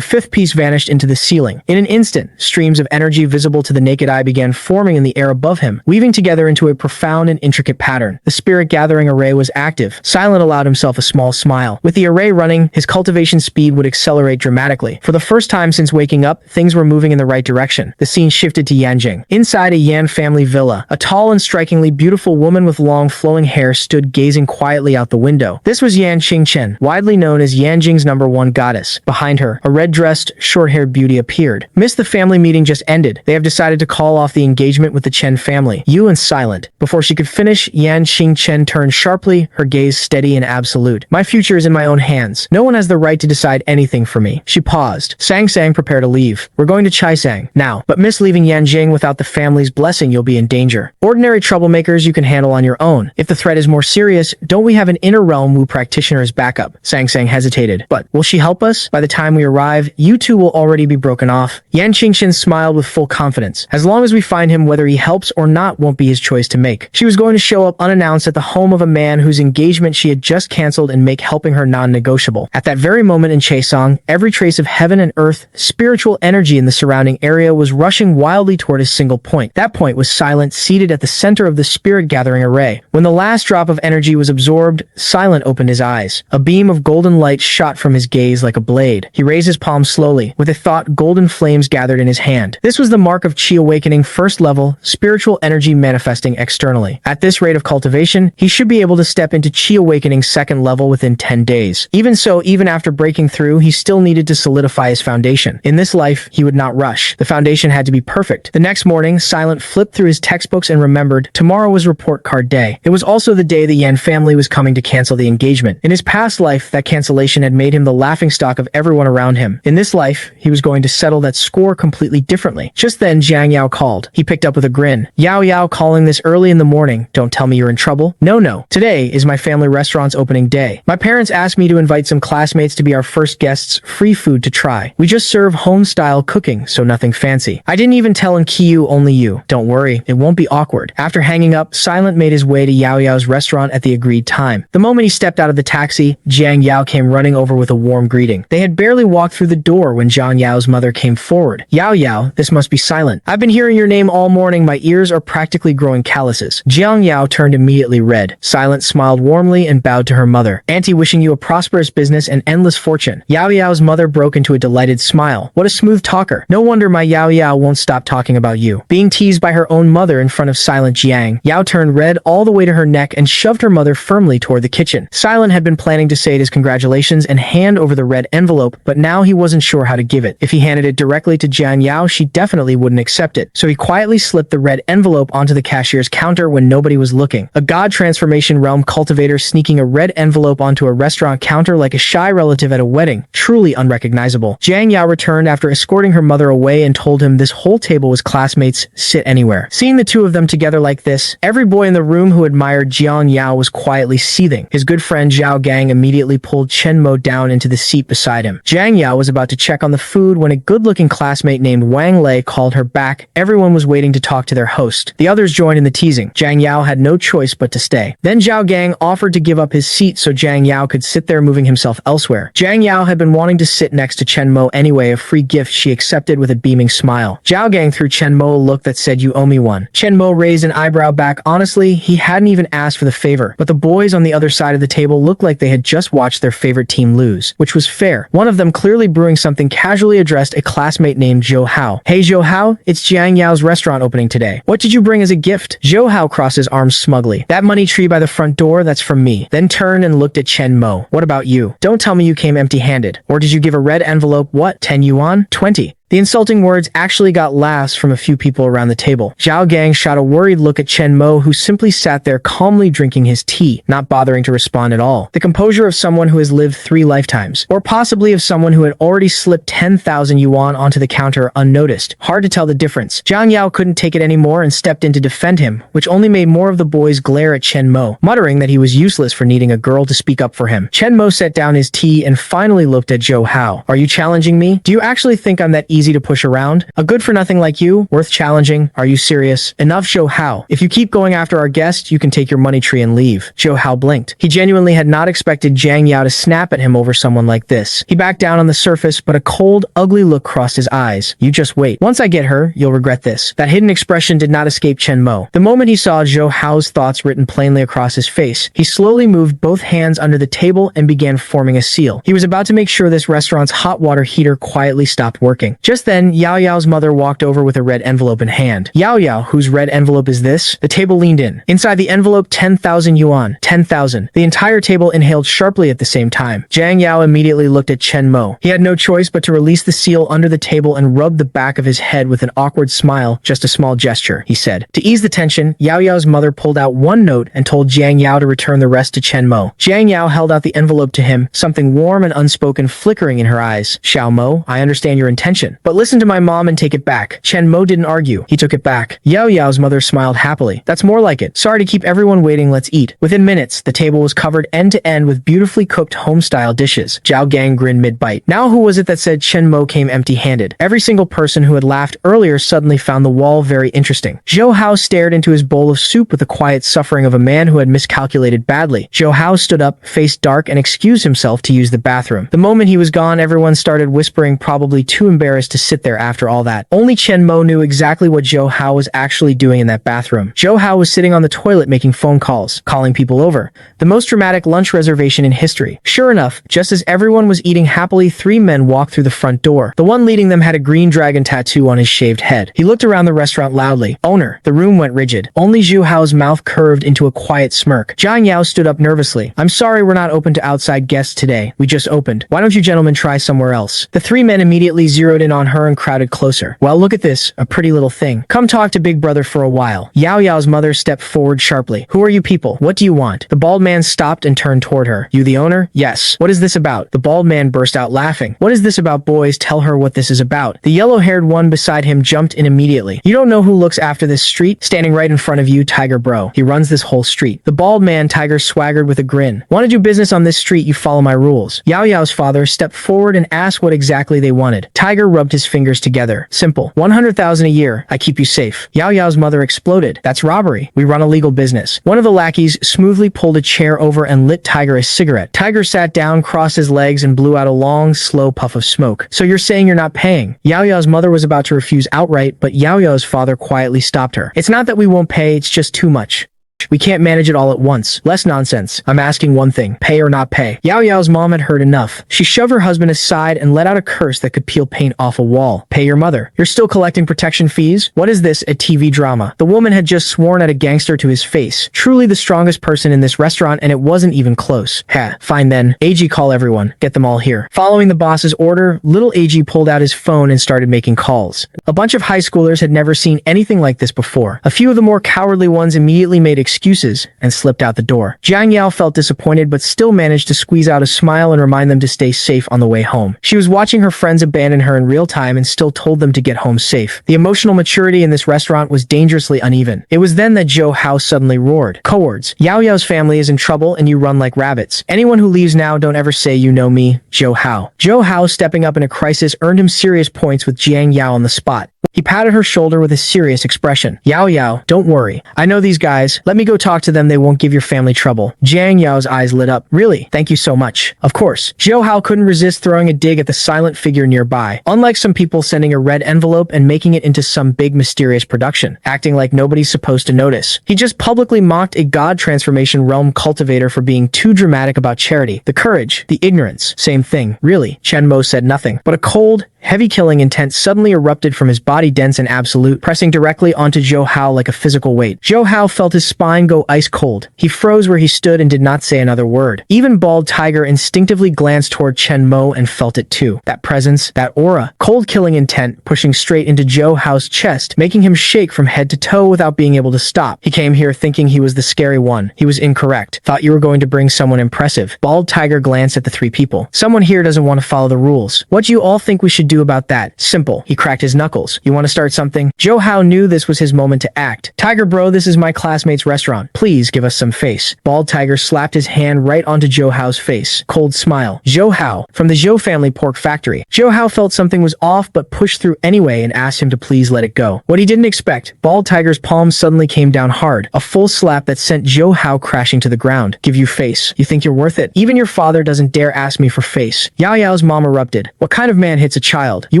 5th piece vanished into the ceiling. In an instant, streams of energy visible to the naked eye began forming in the air above him, weaving together into a profound and intricate pattern. The spirit gathering array was active. Silent allowed himself a small smile. With the array running, his cultivation speed would accelerate dramatically. For the first time since waking up, things were moving in the right direction. The scene shifted to Yanjing. Inside a Yan family villa, a tall and strikingly beautiful woman with long flowing hair stood gazing quietly out the window. This was Yan Qingchen, widely known as Yanjing's #1 goddess. Behind her, a red-dressed, short-haired beauty appeared. Miss, the family meeting just ended. They have decided to call off the engagement with the Chen family. You and Silent. Before she could finish, Yan Qingchen turned sharply, her gaze steady and absolute. My future is in my own hands. No one has the right to decide anything for me. She paused. Sang, prepare to leave. We're going to Chaisang now. But Miss, leaving Yanjing without the family's blessing, you'll be in danger. Ordinary troublemakers you can handle on your own. If the threat is more serious, don't we have an inner realm Wu practitioner as backup? Sang hesitated. But will she help us? By the time we arrive, you two will already be broken off. Yan Qingchen smiled with full confidence. As long as we find him, whether he helps or not won't be his choice to make. She was going to show up unannounced at the home of a man whose engagement she had just canceled and make helping her non-negotiable. At that very moment in Chaisang, every trace of heaven and earth, spiritual energy in the surrounding area was rushing wildly toward a single point. That point was Silent, seated at the center of the spirit gathering array. When the last drop of energy was absorbed, Silent opened his eyes. A beam of golden light shot from his gaze like a blade. He raised his palm slowly. With a thought, golden flames gathered in his hand. This was the mark of Chi awakening, first level, spiritual energy manifesting externally. At this rate of cultivation, he should be able to step into Chi awakening second level within 10 days. Even so, even after breaking through, he still needed to solidify his foundation. In this life, he would not rush. The foundation had to be perfect. The next morning, Silent flipped through his textbooks and remembered tomorrow was report card day. It was also the day the Yan family was coming to cancel the engagement. In his past life, that cancellation had made him the laughingstock of everyone around him. In this life, he was going to settle that score completely differently. Just then, Jiang Yao called. He picked up with a grin. Yao calling this early in the morning. Don't tell me you're in trouble. No. Today is my family restaurant's opening day. My parents asked me to invite some classmates to be our first guests, free food to try. We just serve home-style cooking, so nothing fancy. I didn't even tell Kiyu, only you. Don't worry, it won't be awkward. After hanging up, Silent made his way to Yao's restaurant at the agreed time. The moment he stepped out of the taxi, Jiang Yao came running over with a warm greeting. They had barely walked through the door when Jiang Yao's mother came forward. Yao, this must be Silent. I've been hearing your name all morning. My ears are practically growing calluses. Jiang Yao turned immediately red. Silent smiled warmly and bowed to her mother. Auntie, wishing you a prosperous business and endless fortune. Yao's mother broke into a delighted smile. What a smooth talker. No wonder my Yao won't stop talking about you. Being teased by her own mother in front of Silent Jiang, Yao turned red all the way to her neck and shoved her mother firmly toward the kitchen. Silent had been planning to say his congratulations and hand over the red envelope, but now he wasn't sure how to give it. If he handed it directly to Jiang Yao, she definitely wouldn't accept it. So he quietly slipped the red envelope onto the cashier's counter when nobody was looking. A god transformation realm cultivator sneaking a red envelope onto a restaurant counter like a shy relative at a wedding. Truly unrecognizable. Jiang Yao returned after escorting her mother away and told him this whole table was classmates, sit anywhere. Seeing the two of them together like this, every boy in the room who admired Jiang Yao was quietly seething. His good friend Zhao Gang immediately pulled Chen Mo down into the seat beside him. Jiang Yao was about to check on the food when a good-looking classmate named Wang Lei called her back. Everyone was waiting to talk to their host. The others joined in the teasing. Jiang Yao had no choice but to stay. Then Zhao Gang offered to give up his seat so Jiang Yao could sit there, moving himself elsewhere. Jiang Yao had been wanting to sit next to Chen Mo anyway, a free gift she accepted with a beaming smile. Zhao Gang threw Chen Mo a look that said, you owe me one. Chen Mo raised an eyebrow back. Honestly, he hadn't even asked for the favor, but the boys boys on the other side of the table looked like they had just watched their favorite team lose, which was fair. One of them, clearly brewing something, casually addressed a classmate named Zhou Hao. "Hey Zhou Hao, it's Jiang Yao's restaurant opening today. What did you bring as a gift?" Zhou Hao crossed his arms smugly. "That money tree by the front door, that's from me." Then turned and looked at Chen Mo. "What about you? Don't tell me you came empty-handed. Or did you give a red envelope? What, 10 yuan? 20? The insulting words actually got laughs from a few people around the table. Zhao Gang shot a worried look at Chen Mo, who simply sat there calmly drinking his tea, not bothering to respond at all. The composure of someone who has lived 3 lifetimes. Or possibly of someone who had already slipped 10,000 yuan onto the counter unnoticed. Hard to tell the difference. Jiang Yao couldn't take it anymore and stepped in to defend him, which only made more of the boys glare at Chen Mo, muttering that he was useless for needing a girl to speak up for him. Chen Mo set down his tea and finally looked at Zhou Hao. "Are you challenging me? Do you actually think I'm that easy to push around? A good-for-nothing like you? Worth challenging? Are you serious? Enough, Zhou Hao. If you keep going after our guest, you can take your money tree and leave." Zhou Hao blinked. He genuinely had not expected Jiang Yao to snap at him over someone like this. He backed down on the surface, but a cold, ugly look crossed his eyes. "You just wait. Once I get her, you'll regret this." That hidden expression did not escape Chen Mo. The moment he saw Zhou Hao's thoughts written plainly across his face, he slowly moved both hands under the table and began forming a seal. He was about to make sure this restaurant's hot water heater quietly stopped working. Just then, Yao Yao's mother walked over with a red envelope in hand. "Yao Yao, whose red envelope is this?" The table leaned in. Inside the envelope, 10,000 yuan. 10,000. The entire table inhaled sharply at the same time. Jiang Yao immediately looked at Chen Mo. He had no choice but to release the seal under the table and rub the back of his head with an awkward smile. "Just a small gesture," he said. To ease the tension, Yao Yao's mother pulled out one note and told Jiang Yao to return the rest to Chen Mo. Jiang Yao held out the envelope to him, something warm and unspoken flickering in her eyes. "Xiao Mo, I understand your intention, but listen to my mom and take it back." Chen Mo didn't argue. He took it back. Yao Yao's mother smiled happily. "That's more like it. Sorry to keep everyone waiting, let's eat." Within minutes, the table was covered end to end with beautifully cooked home-style dishes. Zhao Gang grinned mid-bite. Now who was it that said Chen Mo came empty-handed? Every single person who had laughed earlier suddenly found the wall very interesting. Zhou Hao stared into his bowl of soup with the quiet suffering of a man who had miscalculated badly. Zhou Hao stood up, face dark, and excused himself to use the bathroom. The moment he was gone, everyone started whispering, probably too embarrassed to sit there after all that. Only Chen Mo knew exactly what Zhou Hao was actually doing in that bathroom. Zhou Hao was sitting on the toilet making phone calls, calling people over. The most dramatic lunch reservation in history. Sure enough, just as everyone was eating happily, 3 men walked through the front door. The one leading them had a green dragon tattoo on his shaved head. He looked around the restaurant loudly. "Owner." The room went rigid. Only Zhou Hao's mouth curved into a quiet smirk. Jiang Yao stood up nervously. "I'm sorry, we're not open to outside guests today. We just opened. Why don't you gentlemen try somewhere else?" The 3 men immediately zeroed in on her and crowded closer. "Well, look at this, a pretty little thing. Come talk to Big Brother for a while." Yao Yao's mother stepped forward sharply. "Who are you people? What do you want?" The bald man stopped and turned toward her. "You the owner?" "Yes." "What is this about?" The bald man burst out laughing. "What is this about, boys? Tell her what this is about." The yellow-haired one beside him jumped in immediately. "You don't know who looks after this street? Standing right in front of you, Tiger Bro. He runs this whole street." The bald man, Tiger, swaggered with a grin. "Want to do business on this street, you follow my rules." Yao Yao's father stepped forward and asked what exactly they wanted. Tiger rubbed his fingers together. "Simple. 100,000 a year. I keep you safe." Yao Yao's mother exploded. "That's robbery. We run a legal business." One of the lackeys smoothly pulled a chair over and lit Tiger a cigarette. Tiger sat down, crossed his legs, and blew out a long, slow puff of smoke. "So you're saying you're not paying?" Yao Yao's mother was about to refuse outright, but Yao Yao's father quietly stopped her. "It's not that we won't pay, it's just too much. We can't manage it all at once. Less nonsense. I'm asking one thing. Pay or not pay." Yao Yao's mom had heard enough. She shoved her husband aside and let out a curse that could peel paint off a wall. "Pay your mother. You're still collecting protection fees? What is this, a TV drama?" The woman had just sworn at a gangster to his face. Truly the strongest person in this restaurant, and it wasn't even close. "Ha, fine then. AG, call everyone. Get them all here." Following the boss's order, little AG pulled out his phone and started making calls. A bunch of high schoolers had never seen anything like this before. A few of the more cowardly ones immediately made excuses and slipped out the door. Jiang Yao felt disappointed but still managed to squeeze out a smile and remind them to stay safe on the way home. She was watching her friends abandon her in real time and still told them to get home safe. The emotional maturity in this restaurant was dangerously uneven. It was then that Zhou Hao suddenly roared. "Cowards! Yao Yao's family is in trouble and you run like rabbits. Anyone who leaves now, don't ever say you know me, Zhou Hao." Zhou Hao, stepping up in a crisis, earned him serious points with Jiang Yao on the spot. He patted her shoulder with a serious expression. "Yao Yao, don't worry. I know these guys. Let Let me go talk to them, they won't give your family trouble. Jiang Yao's eyes lit up. Really? Thank you so much. Of course. Zhou Hao couldn't resist throwing a dig at the silent figure nearby. Unlike some people sending a red envelope and making it into some big mysterious production, acting like nobody's supposed to notice. He just publicly mocked a god transformation realm cultivator for being too dramatic about charity, the courage, the ignorance. Same thing. Really. Chen Mo said nothing, but a cold, heavy killing intent suddenly erupted from his body, dense and absolute, pressing directly onto Zhou Hao like a physical weight. Zhou Hao felt his spine go ice cold. He froze where he stood and did not say another word. Even Bald Tiger instinctively glanced toward Chen Mo and felt it too. That presence, that aura, cold killing intent pushing straight into Zhou Hao's chest, making him shake from head to toe without being able to stop. He came here thinking he was the scary one. He was incorrect. Thought you were going to bring someone impressive. Bald Tiger glanced at the three people. Someone here doesn't want to follow the rules. What do you all think we should do about that? Simple. He cracked his knuckles. You want to start something? Zhou Hao knew this was his moment to act. Tiger bro, this is my classmate's restaurant. Please give us some face. Bald Tiger slapped his hand right onto Zhou Hao's face. Cold smile. Zhou Hao, from the Zhou family pork factory. Zhou Hao felt something was off but pushed through anyway and asked him to please let it go. What he didn't expect, Bald Tiger's palm suddenly came down hard. A full slap that sent Zhou Hao crashing to the ground. Give you face. You think you're worth it? Even your father doesn't dare ask me for face. Yao Yao's mom erupted. What kind of man hits a child? You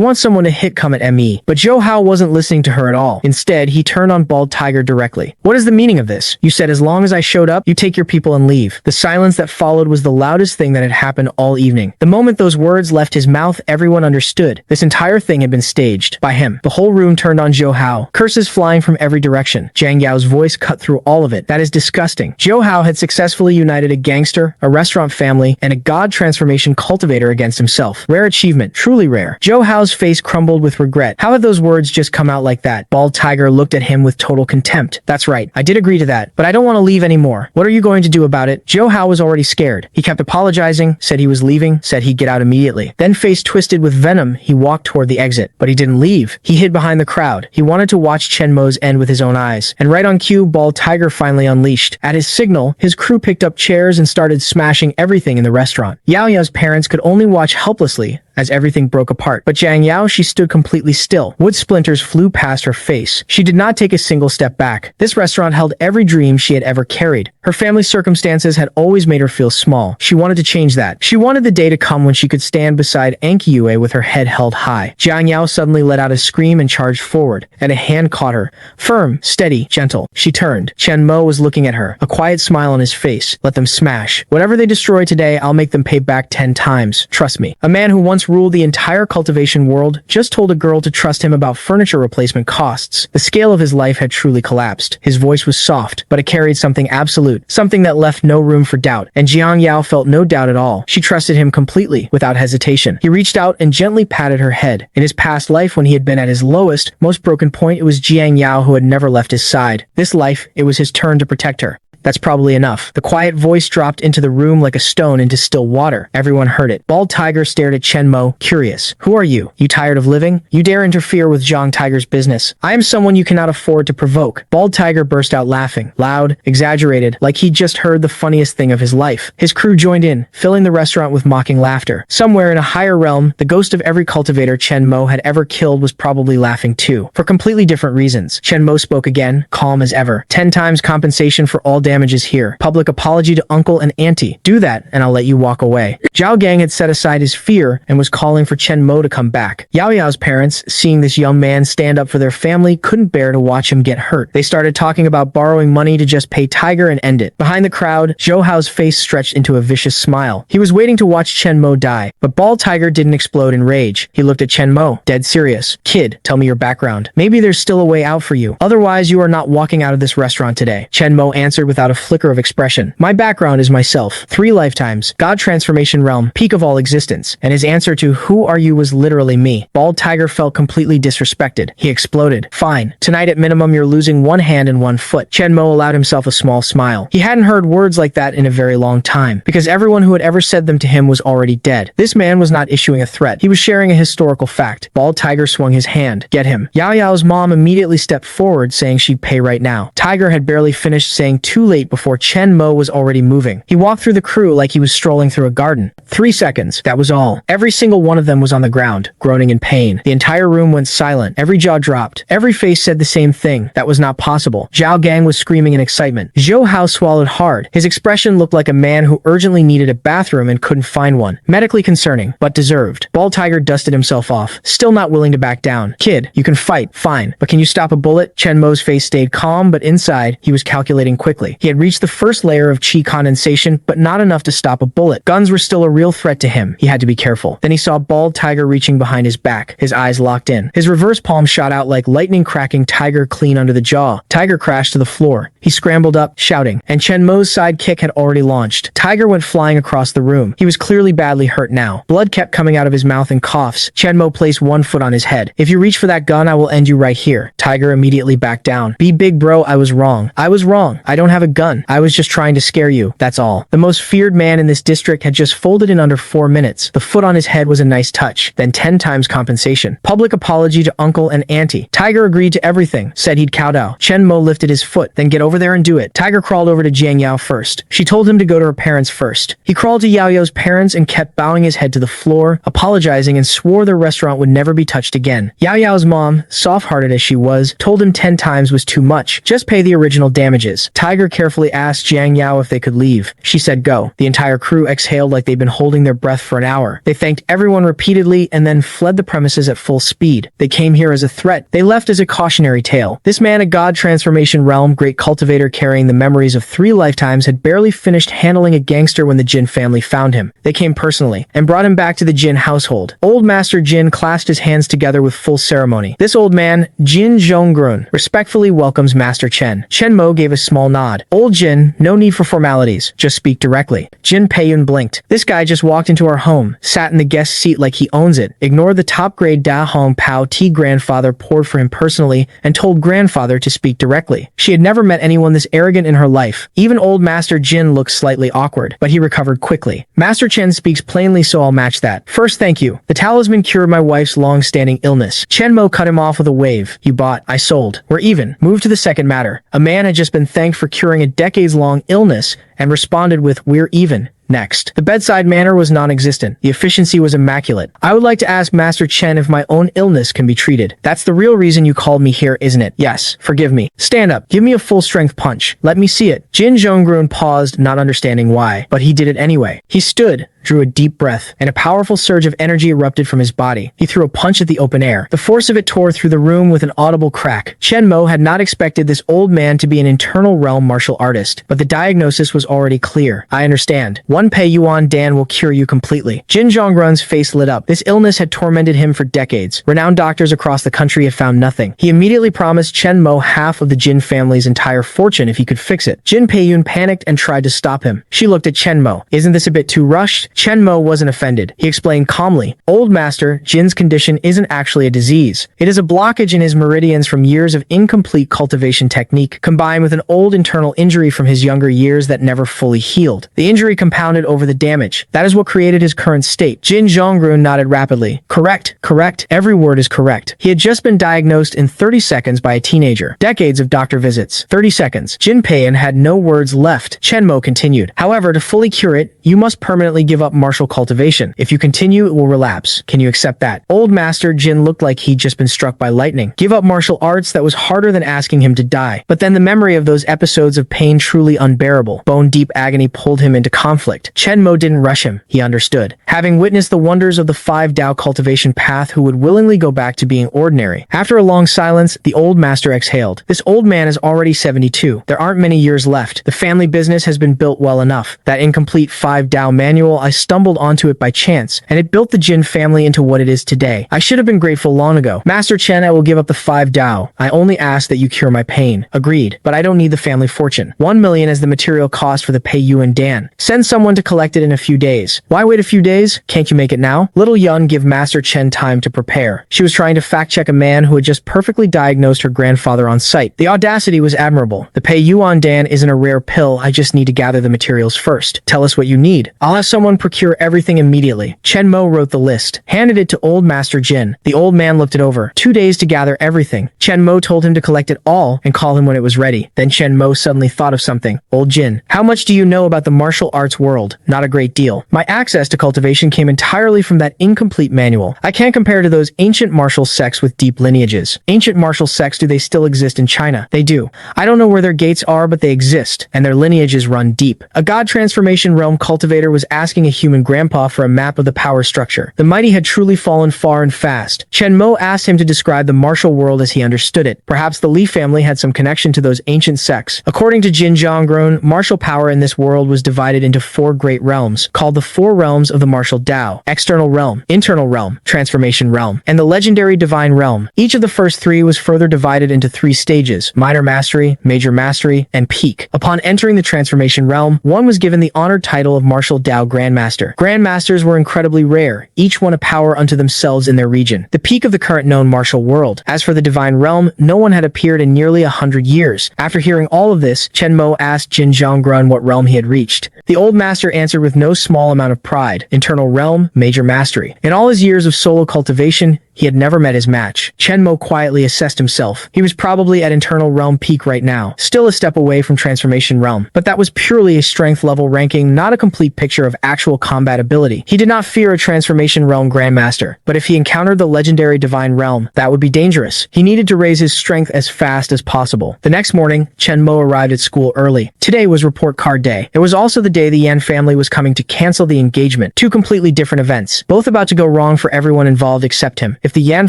want someone to hit, come at me. But Zhou Hao wasn't listening to her at all. Instead, he turned on Bald Tiger directly. What is the meaning of this? You said as long as I showed up, you take your people and leave. The silence that followed was the loudest thing that had happened all evening. The moment those words left his mouth, everyone understood. This entire thing had been staged by him. The whole room turned on Zhou Hao, curses flying from every direction. Jiang Yao's voice cut through all of it. That is disgusting. Zhou Hao had successfully united a gangster, a restaurant family, and a god transformation cultivator against himself. Rare achievement, truly rare. Zhou Hao's face crumbled with regret. How had those words just come out like that? Bald Tiger looked at him with total contempt. That's right, I did agree to that, but I don't want to leave anymore. What are you going to do about it? Zhou Hao was already scared. He kept apologizing, said he was leaving, said he'd get out immediately. Then, face twisted with venom, he walked toward the exit. But he didn't leave. He hid behind the crowd. He wanted to watch Chen Mo's end with his own eyes. And right on cue, Bald Tiger finally unleashed. At his signal, his crew picked up chairs and started smashing everything in the restaurant. Yao Yao's parents could only watch helplessly as everything broke apart. But Jiang Yao, she stood completely still. Wood splinters flew past her face. She did not take a single step back. This restaurant held every dream she had ever carried. Her family's circumstances had always made her feel small. She wanted to change that. She wanted the day to come when she could stand beside Anki Yue with her head held high. Jiang Yao suddenly let out a scream and charged forward, and a hand caught her. Firm, steady, gentle. She turned. Chen Mo was looking at her, a quiet smile on his face. Let them smash. Whatever they destroy today, I'll make them pay back 10 times. Trust me. A man who once ruled the entire cultivation world just told a girl to trust him about furniture replacement costs. The scale of his life had truly collapsed. His voice was soft, but it carried something absolute, something that left no room for doubt. And Jiang Yao felt no doubt at all. She trusted him completely, without hesitation. He reached out and gently patted her head. In his past life, when he had been at his lowest, most broken point, it was Jiang Yao who had never left his side. This life, it was his turn to protect her. That's probably enough. The quiet voice dropped into the room like a stone into still water. Everyone heard it. Bald Tiger stared at Chen Mo, curious. Who are you? You tired of living? You dare interfere with Jiang Tiger's business. I am someone you cannot afford to provoke. Bald Tiger burst out laughing. Loud, exaggerated, like he'd just heard the funniest thing of his life. His crew joined in, filling the restaurant with mocking laughter. Somewhere in a higher realm, the ghost of every cultivator Chen Mo had ever killed was probably laughing too. For completely different reasons. Chen Mo spoke again, calm as ever. 10 times compensation for all damages here. Public apology to uncle and auntie. Do that, and I'll let you walk away. Zhao Gang had set aside his fear and was calling for Chen Mo to come back. Yao Yao's parents, seeing this young man stand up for their family, couldn't bear to watch him get hurt. They started talking about borrowing money to just pay Tiger and end it. Behind the crowd, Zhou Hao's face stretched into a vicious smile. He was waiting to watch Chen Mo die, but Bald Tiger didn't explode in rage. He looked at Chen Mo, dead serious. Kid, tell me your background. Maybe there's still a way out for you. Otherwise, you are not walking out of this restaurant today. Chen Mo answered without a flicker of expression. My background is myself. 3 lifetimes. God transformation realm. Peak of all existence. And his answer to who are you was literally me. Bald Tiger felt completely disrespected. He exploded. Fine. Tonight at minimum you're losing 1 hand and 1 foot. Chen Mo allowed himself a small smile. He hadn't heard words like that in a very long time, because everyone who had ever said them to him was already dead. This man was not issuing a threat. He was sharing a historical fact. Bald Tiger swung his hand. Get him. Yao Yao's mom immediately stepped forward, saying she'd pay right now. Tiger had barely finished saying too late before Chen Mo was already moving. He walked through the crew like he was strolling through a garden. 3 seconds, that was all. Every single one of them was on the ground, groaning in pain. The entire room went silent. Every jaw dropped. Every face said the same thing. That was not possible. Zhao Gang was screaming in excitement. Zhou Hao swallowed hard. His expression looked like a man who urgently needed a bathroom and couldn't find one. Medically concerning, but deserved. Bald Tiger dusted himself off, still not willing to back down. Kid, you can fight, fine, but can you stop a bullet? Chen Mo's face stayed calm, but inside, he was calculating quickly. He had reached the first layer of chi condensation, but not enough to stop a bullet. Guns were still a real threat to him. He had to be careful. Then he saw Bald Tiger reaching behind his back, his eyes locked in. His reverse palm shot out like lightning, cracking Tiger clean under the jaw. Tiger crashed to the floor. He scrambled up, shouting, and Chen Mo's side kick had already launched. Tiger went flying across the room. He was clearly badly hurt now. Blood kept coming out of his mouth in coughs. Chen Mo placed one foot on his head. If you reach for that gun, I will end you right here. Tiger immediately backed down. Be big, bro. I was wrong. I was wrong. I don't have a gun. I was just trying to scare you. That's all. The most feared man in this district had just folded in under 4 minutes. The foot on his head was a nice touch, then 10 times compensation. Public apology to uncle and auntie. Tiger agreed to everything, said he'd kowtow. Chen Mo lifted his foot, then get over there and do it. Tiger crawled over to Jiang Yao first. She told him to go to her parents first. He crawled to Yao Yao's parents and kept bowing his head to the floor, apologizing, and swore their restaurant would never be touched again. Yao Yao's mom, soft-hearted as she was, told him 10 times was too much. Just pay the original damages. Tiger carefully asked Jiang Yao if they could leave. She said go. The entire crew exhaled like they'd been holding their breath for an hour. They thanked everyone repeatedly and then fled the premises at full speed. They came here as a threat. They left as a cautionary tale. This man, a god transformation realm, great cultivator carrying the memories of 3 lifetimes, had barely finished handling a gangster when the Jin family found him. They came personally and brought him back to the Jin household. Old Master Jin clasped his hands together with full ceremony. This old man, Jin Zhonggrun, respectfully welcomes Master Chen. Chen Mo gave a small nod. Old Jin, no need for formalities. Just speak directly. Jin Peiyun blinked. This guy just walked into our home, sat in the guest seat like he owns it, ignored the top-grade Da Hong Pao tea grandfather poured for him personally, and told grandfather to speak directly. She had never met anyone this arrogant in her life. Even old Master Jin looked slightly awkward, but he recovered quickly. Master Chen speaks plainly, so I'll match that. First, thank you. The talisman cured my wife's long-standing illness. Chen Mo cut him off with a wave. You bought, I sold. We're even. Move to the second matter. A man had just been thanked for curing a decades-long illness and responded with, we're even. Next. The bedside manner was non-existent. The efficiency was immaculate. I would like to ask Master Chen if my own illness can be treated. That's the real reason you called me here, isn't it? Yes. Forgive me. Stand up. Give me a full-strength punch. Let me see it. Jin Zhonggrun paused, not understanding why, but he did it anyway. He stood, drew a deep breath, and a powerful surge of energy erupted from his body. He threw a punch at the open air. The force of it tore through the room with an audible crack. Chen Mo had not expected this old man to be an internal realm martial artist, but the diagnosis was already clear. I understand. 1 Pei Yuan Dan will cure you completely. Jin Zhonggrun's face lit up. This illness had tormented him for decades. Renowned doctors across the country had found nothing. He immediately promised Chen Mo half of the Jin family's entire fortune if he could fix it. Jin Peiyun panicked and tried to stop him. She looked at Chen Mo. Isn't this a bit too rushed? Chen Mo wasn't offended. He explained calmly, Old Master, Jin's condition isn't actually a disease. It is a blockage in his meridians from years of incomplete cultivation technique, combined with an old internal injury from his younger years that never fully healed. The injury compounded over the damage. That is what created his current state. Jin Zhonggrun nodded rapidly. Correct, correct. Every word is correct. He had just been diagnosed in 30 seconds by a teenager. Decades of doctor visits. 30 seconds. Jin Peiyan had no words left. Chen Mo continued. However, to fully cure it, you must permanently give up martial cultivation. If you continue, it will relapse. Can you accept that? Old Master Jin looked like he'd just been struck by lightning. Give up martial arts? That was harder than asking him to die. But then the memory of those episodes of pain, truly unbearable, bone-deep agony, pulled him into conflict. Chen Mo didn't rush him. He understood. Having witnessed the wonders of the 5 Dao cultivation path, who would willingly go back to being ordinary? After a long silence, the old master exhaled. This old man is already 72. There aren't many years left. The family business has been built well enough. That incomplete 5 Dao manual, I stumbled onto it by chance, and it built the Jin family into what it is today. I should have been grateful long ago. Master Chen, I will give up the 5 Dao. I only ask that you cure my pain. Agreed. But I don't need the family fortune. 1 million is the material cost for the Pei Yuan Dan. Send someone to collect it in a few days. Why wait a few days? Can't you make it now? Little Yun give Master Chen time to prepare. She was trying to fact-check a man who had just perfectly diagnosed her grandfather on sight. The audacity was admirable. The Pei Yuan Dan isn't a rare pill. I just need to gather the materials first. Tell us what you need. I'll have someone procure everything immediately. Chen Mo wrote the list, handed it to Old Master Jin. The old man looked it over. 2 days to gather everything. Chen Mo told him to collect it all and call him when it was ready. Then Chen Mo suddenly thought of something. Old Jin, how much do you know about the martial arts world? Not a great deal. My access to cultivation came entirely from that incomplete manual. I can't compare to those ancient martial sects with deep lineages. Ancient martial sects, do they still exist in China? They do. I don't know where their gates are, but they exist, and their lineages run deep. A god transformation realm cultivator was asking a human grandpa for a map of the power structure. The mighty had truly fallen far and fast. Chen Mo asked him to describe the martial world as he understood it. Perhaps the Li family had some connection to those ancient sects. According to Jin Jiang, martial power in this world was divided into 4 great realms, called the 4 realms of the martial Tao: external realm, internal realm, transformation realm, and the legendary divine realm. Each of the first 3 was further divided into 3 stages: minor mastery, major mastery, and peak. Upon entering the transformation realm, one was given the honored title of martial Tao Grandmaster. Grandmasters were incredibly rare, each one a power unto themselves in their region, the peak of the current known martial world. As for the divine realm, no one had appeared in nearly 100 years. After hearing all of this, Chen Mo asked Jin Zhonggrun what realm he had reached. The old master answered with no small amount of pride: internal realm, major mastery. In all his years of solo cultivation, he had never met his match. Chen Mo quietly assessed himself. He was probably at internal realm peak right now, still a step away from transformation realm. But that was purely a strength level ranking, not a complete picture of actual combat ability. He did not fear a transformation realm grandmaster, but if he encountered the legendary divine realm, that would be dangerous. He needed to raise his strength as fast as possible. The next morning, Chen Mo arrived at school early. Today was report card day. It was also the day the Yan family was coming to cancel the engagement. 2 completely different events, both about to go wrong for everyone involved except him. If the Yan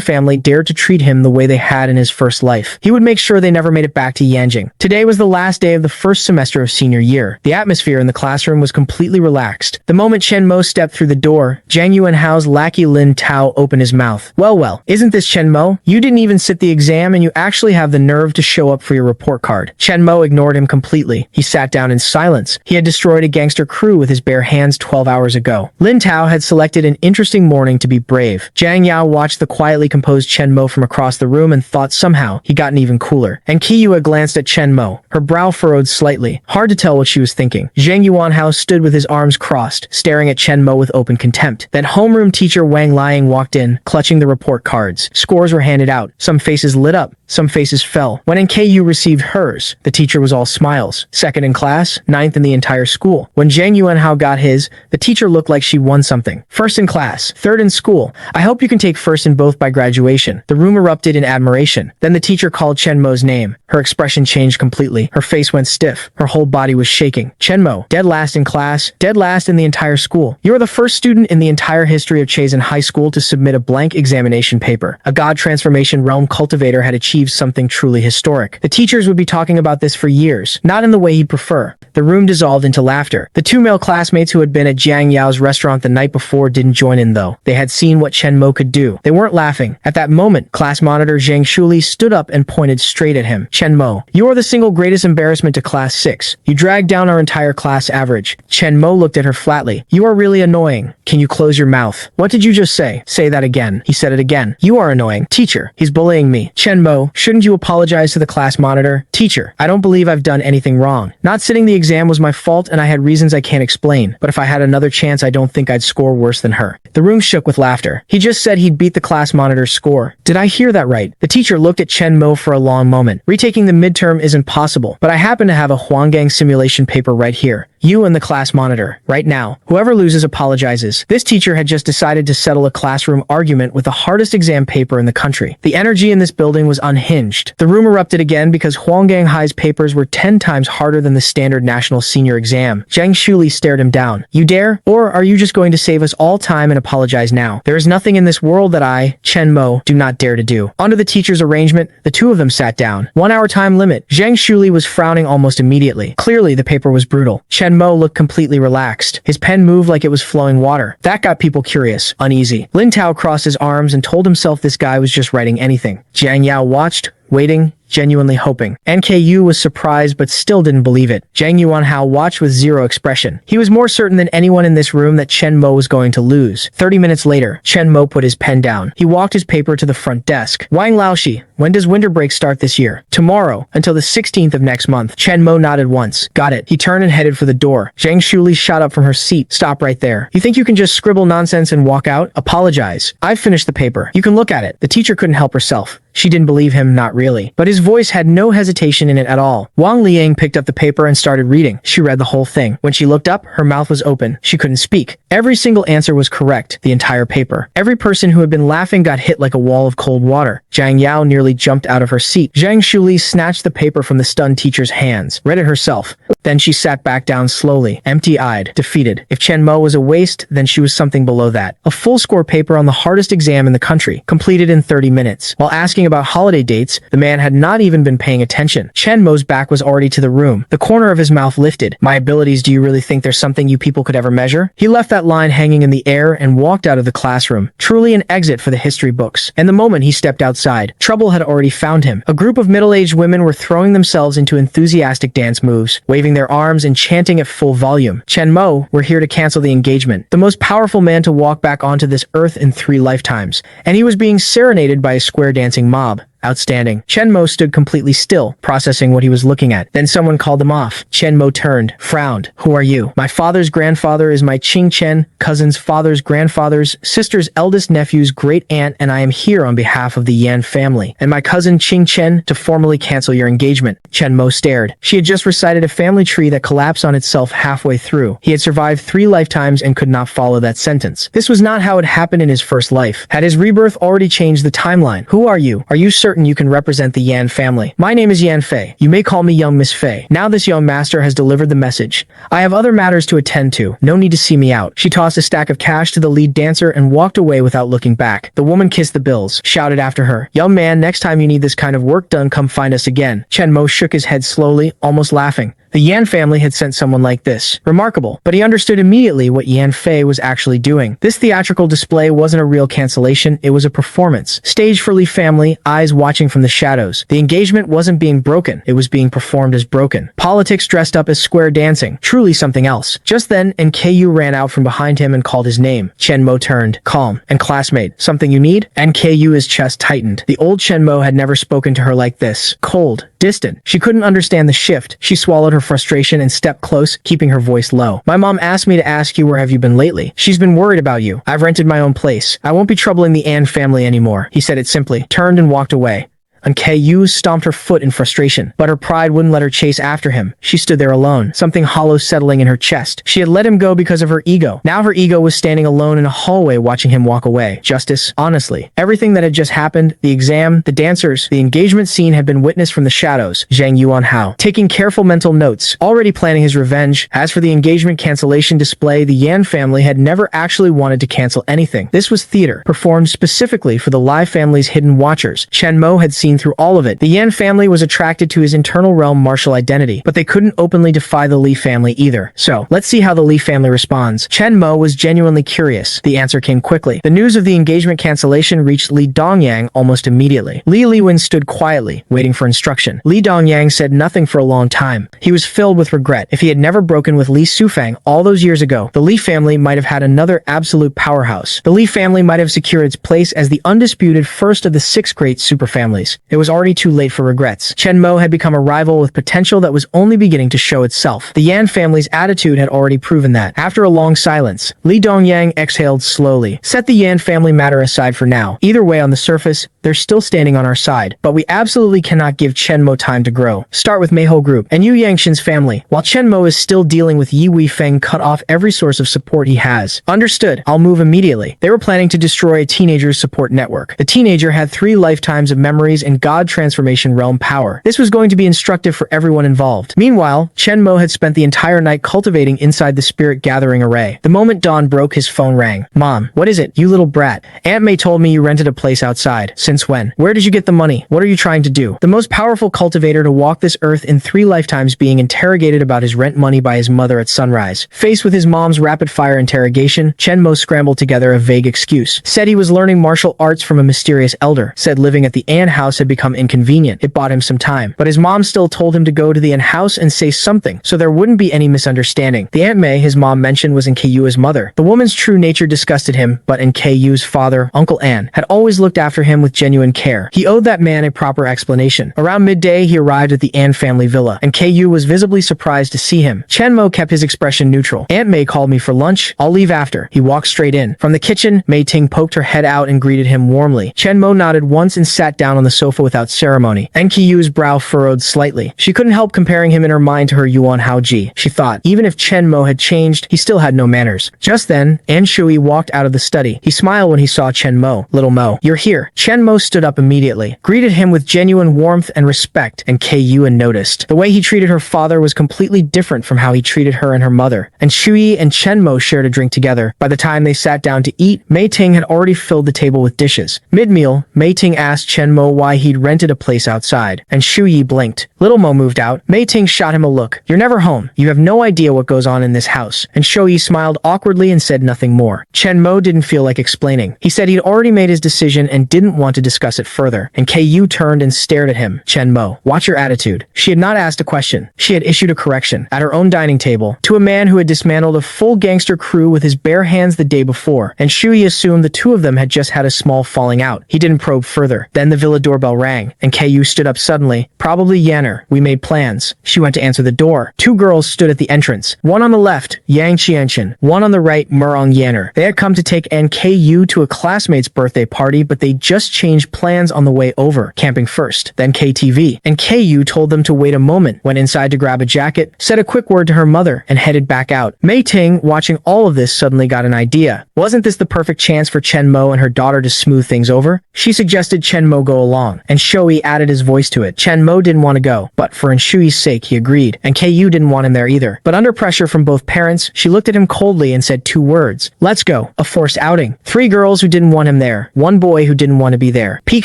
family dared to treat him the way they had in his first life, he would make sure they never made it back to Yanjing. Today was the last day of the first semester of senior year. The atmosphere in the classroom was completely relaxed. The moment Chen Mo stepped through the door, Jiang Yuanhao's lackey Lin Tao opened his mouth. Well, isn't this Chen Mo? You didn't even sit the exam and you actually have the nerve to show up for your report card. Chen Mo ignored him completely. He sat down in silence. He had destroyed a gangster crew with his bare hands 12 hours ago. Lin Tao had selected an interesting morning to be brave. Jiang Yao watched the quietly composed Chen Mo from across the room and thought somehow he gotten even cooler. And Qiyue glanced at Chen Mo. Her brow furrowed slightly. Hard to tell what she was thinking. Zhang Yuanhao stood with his arms crossed, staring at Chen Mo with open contempt. Then homeroom teacher Wang Liang walked in, clutching the report cards. Scores were handed out. Some faces lit up. Some faces fell. When NKU received hers, the teacher was all smiles. 2nd in class, 9th in the entire school. When Zhang Yuanhao got his, the teacher looked like she won something. 1st in class, 3rd in school. I hope you can take 1st in both by graduation. The room erupted in admiration. Then the teacher called Chen Mo's name. Her expression changed completely. Her face went stiff. Her whole body was shaking. Chen Mo, dead last in class, dead last in the entire school. You are the first student in the entire history of Chazen High School to submit a blank examination paper. A god transformation realm cultivator had achieved something truly historic. The teachers would be talking about this for years, not in the way he'd prefer. The room dissolved into laughter. The 2 male classmates who had been at Jiang Yao's restaurant the night before didn't join in though. They had seen what Chen Mo could do. They weren't laughing. At that moment, class monitor Zhang Shuli stood up and pointed straight at him. Chen Mo, you are the single greatest embarrassment to class 6. You dragged down our entire class average. Chen Mo looked at her flatly. You are really annoying. Can you close your mouth? What did you just say? Say that again. He said it again. You are annoying. Teacher, he's bullying me. Chen Mo, shouldn't you apologize to the class monitor? Teacher, I don't believe I've done anything wrong. Not sitting the exam was my fault and I had reasons I can't explain, but if I had another chance I don't think I'd score worse than her. The room shook with laughter. He just said he'd beat the class monitor's score. Did I hear that right? The teacher looked at Chen Mo for a long moment. Retaking the midterm isn't possible, but I happen to have a Huanggang simulation paper right here. You and the class monitor, right now. Whoever loses apologizes. This teacher had just decided to settle a classroom argument with the hardest exam paper in the country. The energy in this building was unhinged. The room erupted again because Huanggang High's papers were 10 times harder than the standard national senior exam. Zhang Shuli stared him down. You dare? Or are you just going to save us all time and apologize now? There is nothing in this world that I, Chen Mo, do not dare to do. Under the teacher's arrangement, the 2 of them sat down. 1 hour time limit. Zhang Shuli was frowning almost immediately. Clearly, the paper was brutal. Chen Mo looked completely relaxed. His pen moved like it was flowing water. That got people curious, uneasy. Lin Tao crossed his arms and told himself this guy was just writing anything. Jiang Yao watched, waiting, genuinely hoping. NKU was surprised but still didn't believe it. Jiang Yuanhao watched with zero expression. He was more certain than anyone in this room that Chen Mo was going to lose. 30 minutes later, Chen Mo put his pen down. He walked his paper to the front desk. Wang Laoshi, when does winter break start this year? Tomorrow, until the 16th of next month. Chen Mo nodded once. Got it. He turned and headed for the door. Zhang Shuli shot up from her seat. Stop right there. You think you can just scribble nonsense and walk out? Apologize. I've finished the paper. You can look at it. The teacher couldn't help herself. She didn't believe him, not really. But his voice had no hesitation in it at all. Wang Liang picked up the paper and started reading. She read the whole thing. When she looked up, her mouth was open. She couldn't speak. Every single answer was correct, the entire paper. Every person who had been laughing got hit like a wall of cold water. Jiang Yao nearly jumped out of her seat. Zhang Shuli snatched the paper from the stunned teacher's hands, read it herself. Then she sat back down slowly, empty-eyed, defeated. If Chen Mo was a waste, then she was something below that. A full-score paper on the hardest exam in the country, completed in 30 minutes. While asking about holiday dates, the man had not even been paying attention. Chen Mo's back was already to the room. The corner of his mouth lifted. My abilities, do you really think there's something you people could ever measure? He left that line hanging in the air and walked out of the classroom. Truly an exit for the history books. And the moment he stepped outside, trouble had already found him. A group of middle-aged women were throwing themselves into enthusiastic dance moves, waving their arms and chanting at full volume. Chen Mo, we're here to cancel the engagement. The most powerful man to walk back onto this earth in 3 lifetimes. And he was being serenaded by a square dancing mob. Outstanding. Chen Mo stood completely still, processing what he was looking at. Then someone called him off. Chen Mo turned, frowned. Who are you? My father's grandfather is my Qingchen, cousin's father's grandfather's, sister's eldest nephew's great aunt, and I am here on behalf of the Yan family. And my cousin Qingchen to formally cancel your engagement. Chen Mo stared. She had just recited a family tree that collapsed on itself halfway through. He had survived 3 lifetimes and could not follow that sentence. This was not how it happened in his first life. Had his rebirth already changed the timeline? Who are you? Are you certain you can represent the Yan family? My name is Yan Fei. You may call me young Miss Fei. Now this young master has delivered the message. I have other matters to attend to. No need to see me out. She tossed a stack of cash to the lead dancer and walked away without looking back. The woman kissed the bills, shouted after her, young man, next time you need this kind of work done, come find us again. Chen Mo shook his head slowly, almost laughing. The Yan family had sent someone like this. Remarkable. But he understood immediately what Yan Fei was actually doing. This theatrical display wasn't a real cancellation, it was a performance. Staged for Li family, eyes watching from the shadows. The engagement wasn't being broken, it was being performed as broken. Politics dressed up as square dancing. Truly something else. Just then, NKU ran out from behind him and called his name. Chen Mo turned, calm, and classmate. Something you need? NKU's chest tightened. The old Chen Mo had never spoken to her like this. Cold. Distant. She couldn't understand the shift. She swallowed her frustration and stepped close, keeping her voice low. My mom asked me to ask you where have you been lately. She's been worried about you. I've rented my own place. I won't be troubling the An family anymore. He said it simply, turned and walked away. And Ku stomped her foot in frustration, but her pride wouldn't let her chase after him. She stood there alone, something hollow settling in her chest. She had let him go because of her ego. Now her ego was standing alone in a hallway watching him walk away. Justice, honestly. Everything that had just happened, the exam, the dancers, the engagement scene had been witnessed from the shadows. Zhang Yuanhao, taking careful mental notes, already planning his revenge. As for the engagement cancellation display, the Yan family had never actually wanted to cancel anything. This was theater, performed specifically for the Lai family's hidden watchers. Chen Mo had seen through all of it. The Yan family was attracted to his internal realm martial identity, but they couldn't openly defy the Li family either. So, let's see how the Li family responds. Chen Mo was genuinely curious. The answer came quickly. The news of the engagement cancellation reached Li Dongyang almost immediately. Li Liwen stood quietly, waiting for instruction. Li Dongyang said nothing for a long time. He was filled with regret. If he had never broken with Li Sufang all those years ago, the Li family might have had another absolute powerhouse. The Li family might have secured its place as the undisputed first of the 6 great superfamilies. It was already too late for regrets. Chen Mo had become a rival with potential that was only beginning to show itself. The Yan family's attitude had already proven that. After a long silence, Li Dongyang exhaled slowly. Set the Yan family matter aside for now. Either way, on the surface, they're still standing on our side, but we absolutely cannot give Chen Mo time to grow. Start with Meiho Group and Yu Yangshin's family. While Chen Mo is still dealing with Yi Weifeng, cut off every source of support he has. Understood. I'll move immediately. They were planning to destroy a teenager's support network. The teenager had 3 lifetimes of memories and God transformation realm power. This was going to be instructive for everyone involved. Meanwhile, Chen Mo had spent the entire night cultivating inside the spirit gathering array. The moment dawn broke, his phone rang. Mom, what is it? You little brat. Aunt May told me you rented a place outside. Since when? Where did you get the money? What are you trying to do? The most powerful cultivator to walk this earth in 3 lifetimes being interrogated about his rent money by his mother at sunrise. Faced with his mom's rapid-fire interrogation, Chen Mo scrambled together a vague excuse. Said he was learning martial arts from a mysterious elder. Said living at the An house had had become inconvenient. It bought him some time. But his mom still told him to go to the in-house and say something, so there wouldn't be any misunderstanding. The Aunt May his mom mentioned was Nkayu's mother. The woman's true nature disgusted him, but Nkayu's father, Uncle An, had always looked after him with genuine care. He owed that man a proper explanation. Around midday, he arrived at the An family villa, and Nkayu was visibly surprised to see him. Chenmo kept his expression neutral. Aunt May called me for lunch. I'll leave after. He walked straight in. From the kitchen, Mei Ting poked her head out and greeted him warmly. Chenmo nodded once and sat down on the sofa without ceremony. Nkayu's brow furrowed slightly. She couldn't help comparing him in her mind to her Yuan Haoji. She thought, even if Chenmo had changed, he still had no manners. Just then, An Shui walked out of the study. He smiled when he saw Chenmo. Little Mo, you're here. Chenmo stood up immediately, greeted him with genuine warmth and respect, and Kayuan noticed. The way he treated her father was completely different from how he treated her and her mother. And Shui and Chenmo shared a drink together. By the time they sat down to eat, Mei Ting had already filled the table with dishes. Mid-meal, Mei Ting asked Chenmo why he'd rented a place outside, and Shui blinked. Little Mo moved out. Mei Ting shot him a look. You're never home. You have no idea what goes on in this house. And Shui smiled awkwardly and said nothing more. Chenmo didn't feel like explaining. He said he'd already made his decision and didn't want to discuss it further. And Kyu turned and stared at him. Chenmo, watch your attitude. She had not asked a question. She had issued a correction. At her own dining table, to a man who had dismantled a full gangster crew with his bare hands the day before. And Shui assumed the two of them had just had a small falling out. He didn't probe further. Then the villa doorbell rang, and Kyu stood up suddenly. Probably Yanner. We made plans. She went to answer the door. Two girls stood at the entrance. One on the left, Yan Qingchen. One on the right, Murong Yanner. They had come to take NKU to a classmate's birthday party, but they just changed plans on the way over, camping first, then KTV. And KU told them to wait a moment, went inside to grab a jacket, said a quick word to her mother, and headed back out. Mei Ting, watching all of this, suddenly got an idea. Wasn't this the perfect chance for Chenmo and her daughter to smooth things over? She suggested Chenmo go along, and Shui added his voice to it. Chenmo didn't want to go, but for Shui's sake, he agreed, and KU didn't want him there either. But under pressure from both parents, she looked at him coldly and said two words. Let's go. A forced outing. Three girls who didn't want him there. One boy who didn't want to be there. Peak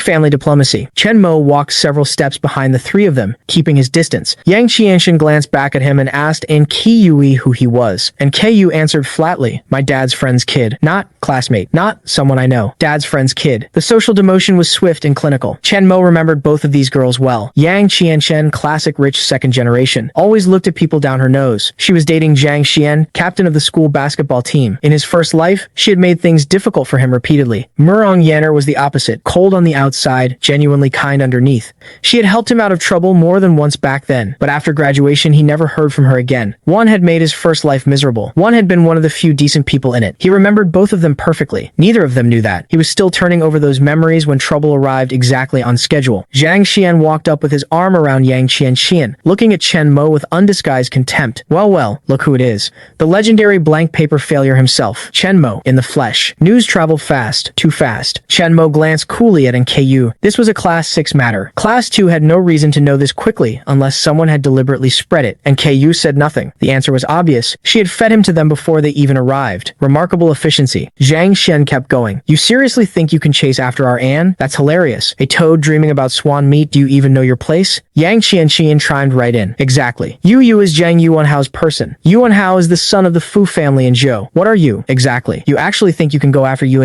family diplomacy. Chenmo walked several steps behind the three of them, keeping his distance. Yang Qingchen glanced back at him and asked Nkiyui who he was. And Ku answered flatly, my dad's friend's kid. Not classmate. Not someone I know. Dad's friend's kid. The social demotion was swift and clinical. Chenmo remembered both of these girls well. Yang Qingchen, classic rich second generation, always looked at people down her nose. She was dating Jiang Xian, captain of the school basketball team. In his first life, she had made things difficult for him repeatedly. Murong Yanner was the opposite, cold on the outside, genuinely kind underneath. She had helped him out of trouble more than once back then, but after graduation he never heard from her again. One had made his first life miserable. One had been one of the few decent people in it. He remembered both of them perfectly. Neither of them knew that. He was still turning over those memories when trouble arrived exactly on schedule. Jiang Xian walked up with his arm around Yang Qian, looking at Chenmo with undisguised contempt. Well, look who it is. The legendary blank paper failure himself, Chenmo, in the flesh. News traveled fast, too fast. Chenmo glanced coolly at Nku. This was a Class 6 matter. Class 2 had no reason to know this quickly unless someone had deliberately spread it, and Ku said nothing. The answer was obvious. She had fed him to them before they even arrived. Remarkable efficiency. Jiang Shen kept going. You seriously think you can chase after our Anne? That's hilarious. A toad dreaming about swan meat, do you even know your place? Yang Qian chimed right in. Exactly. Yu is Jiang Yuanhao's person. Yuanhao is the son of the Fu family in Zhou. What are you? Exactly. You actually think you can go after Yue?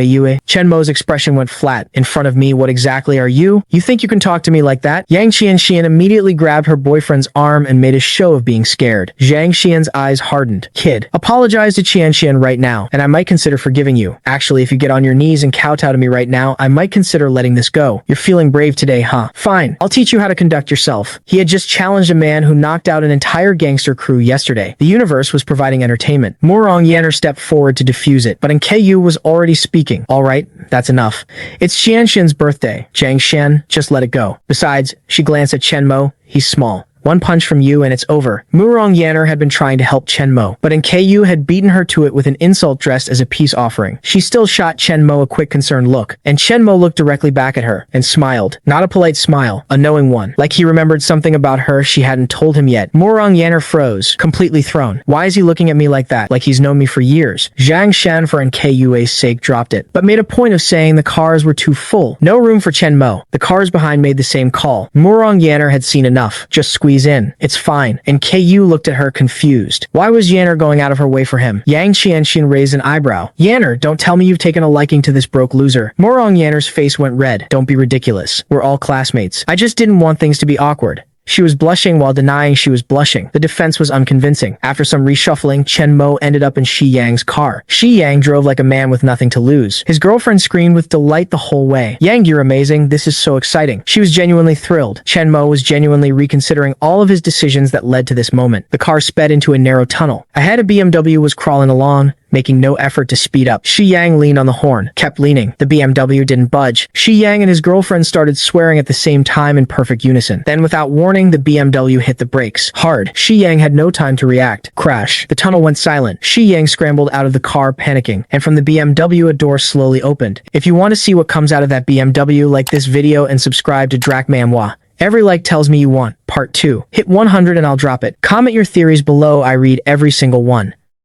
Chenmo's expression went flat. In front of me, what exactly are you? You think you can talk to me like that? Yang Qian immediately grabbed her boyfriend's arm and made a show of being scared. Jiang Xian's eyes hardened. Kid, apologize to Qian right now, and I might consider forgiving you. Actually, if you get on your knees and kowtow to me right now, I might consider letting this go. You're feeling brave today, huh? Fine. I'll teach you how to conduct yourself. He had just challenged a man who knocked out an entire gangster crew yesterday. The universe was providing entertainment. Murong Yanner stepped forward to defuse it, but Nku was already speaking. All right, that's enough. It's Xianxin's birthday. Jiang Shen, just let it go. Besides, she glanced at Chenmo. He's small. One punch from you and it's over. Murong Yanner had been trying to help Chenmo, but Nku had beaten her to it with an insult dressed as a peace offering. She still shot Chenmo a quick concerned look, and Chenmo looked directly back at her and smiled. Not a polite smile, a knowing one, like he remembered something about her she hadn't told him yet. Murong Yanner froze, completely thrown. Why is he looking at me like that, like he's known me for years? Jiang Shan, for Nku's sake, dropped it, but made a point of saying the cars were too full. No room for Chenmo. The cars behind made the same call. Murong Yanner had seen enough. Just squeeze squeeze in. It's fine. And KU looked at her confused. Why was Yanner going out of her way for him? Yang Qingchen raised an eyebrow. Yanner, don't tell me you've taken a liking to this broke loser. Morong Yanner's face went red. Don't be ridiculous. We're all classmates. I just didn't want things to be awkward. She was blushing while denying she was blushing. The defense was unconvincing. After some reshuffling, Chen Mo ended up in Shi Yang's car. Shi Yang drove like a man with nothing to lose. His girlfriend screamed with delight the whole way. Yang, you're amazing. This is so exciting. She was genuinely thrilled. Chen Mo was genuinely reconsidering all of his decisions that led to this moment. The car sped into a narrow tunnel. Ahead, a BMW was crawling along, making no effort to speed up. Shi Yang leaned on the horn, kept leaning. The BMW didn't budge. Shi Yang and his girlfriend started swearing at the same time in perfect unison. Then, without warning, the BMW hit the brakes. Hard. Shi Yang had no time to react. Crash. The tunnel went silent. Shi Yang scrambled out of the car, panicking. And from the BMW, a door slowly opened. If you want to see what comes out of that BMW, like this video and subscribe to Drak Manhwa. Every like tells me you want. Part 2. Hit 100 and I'll drop it. Comment your theories below. I read every single one.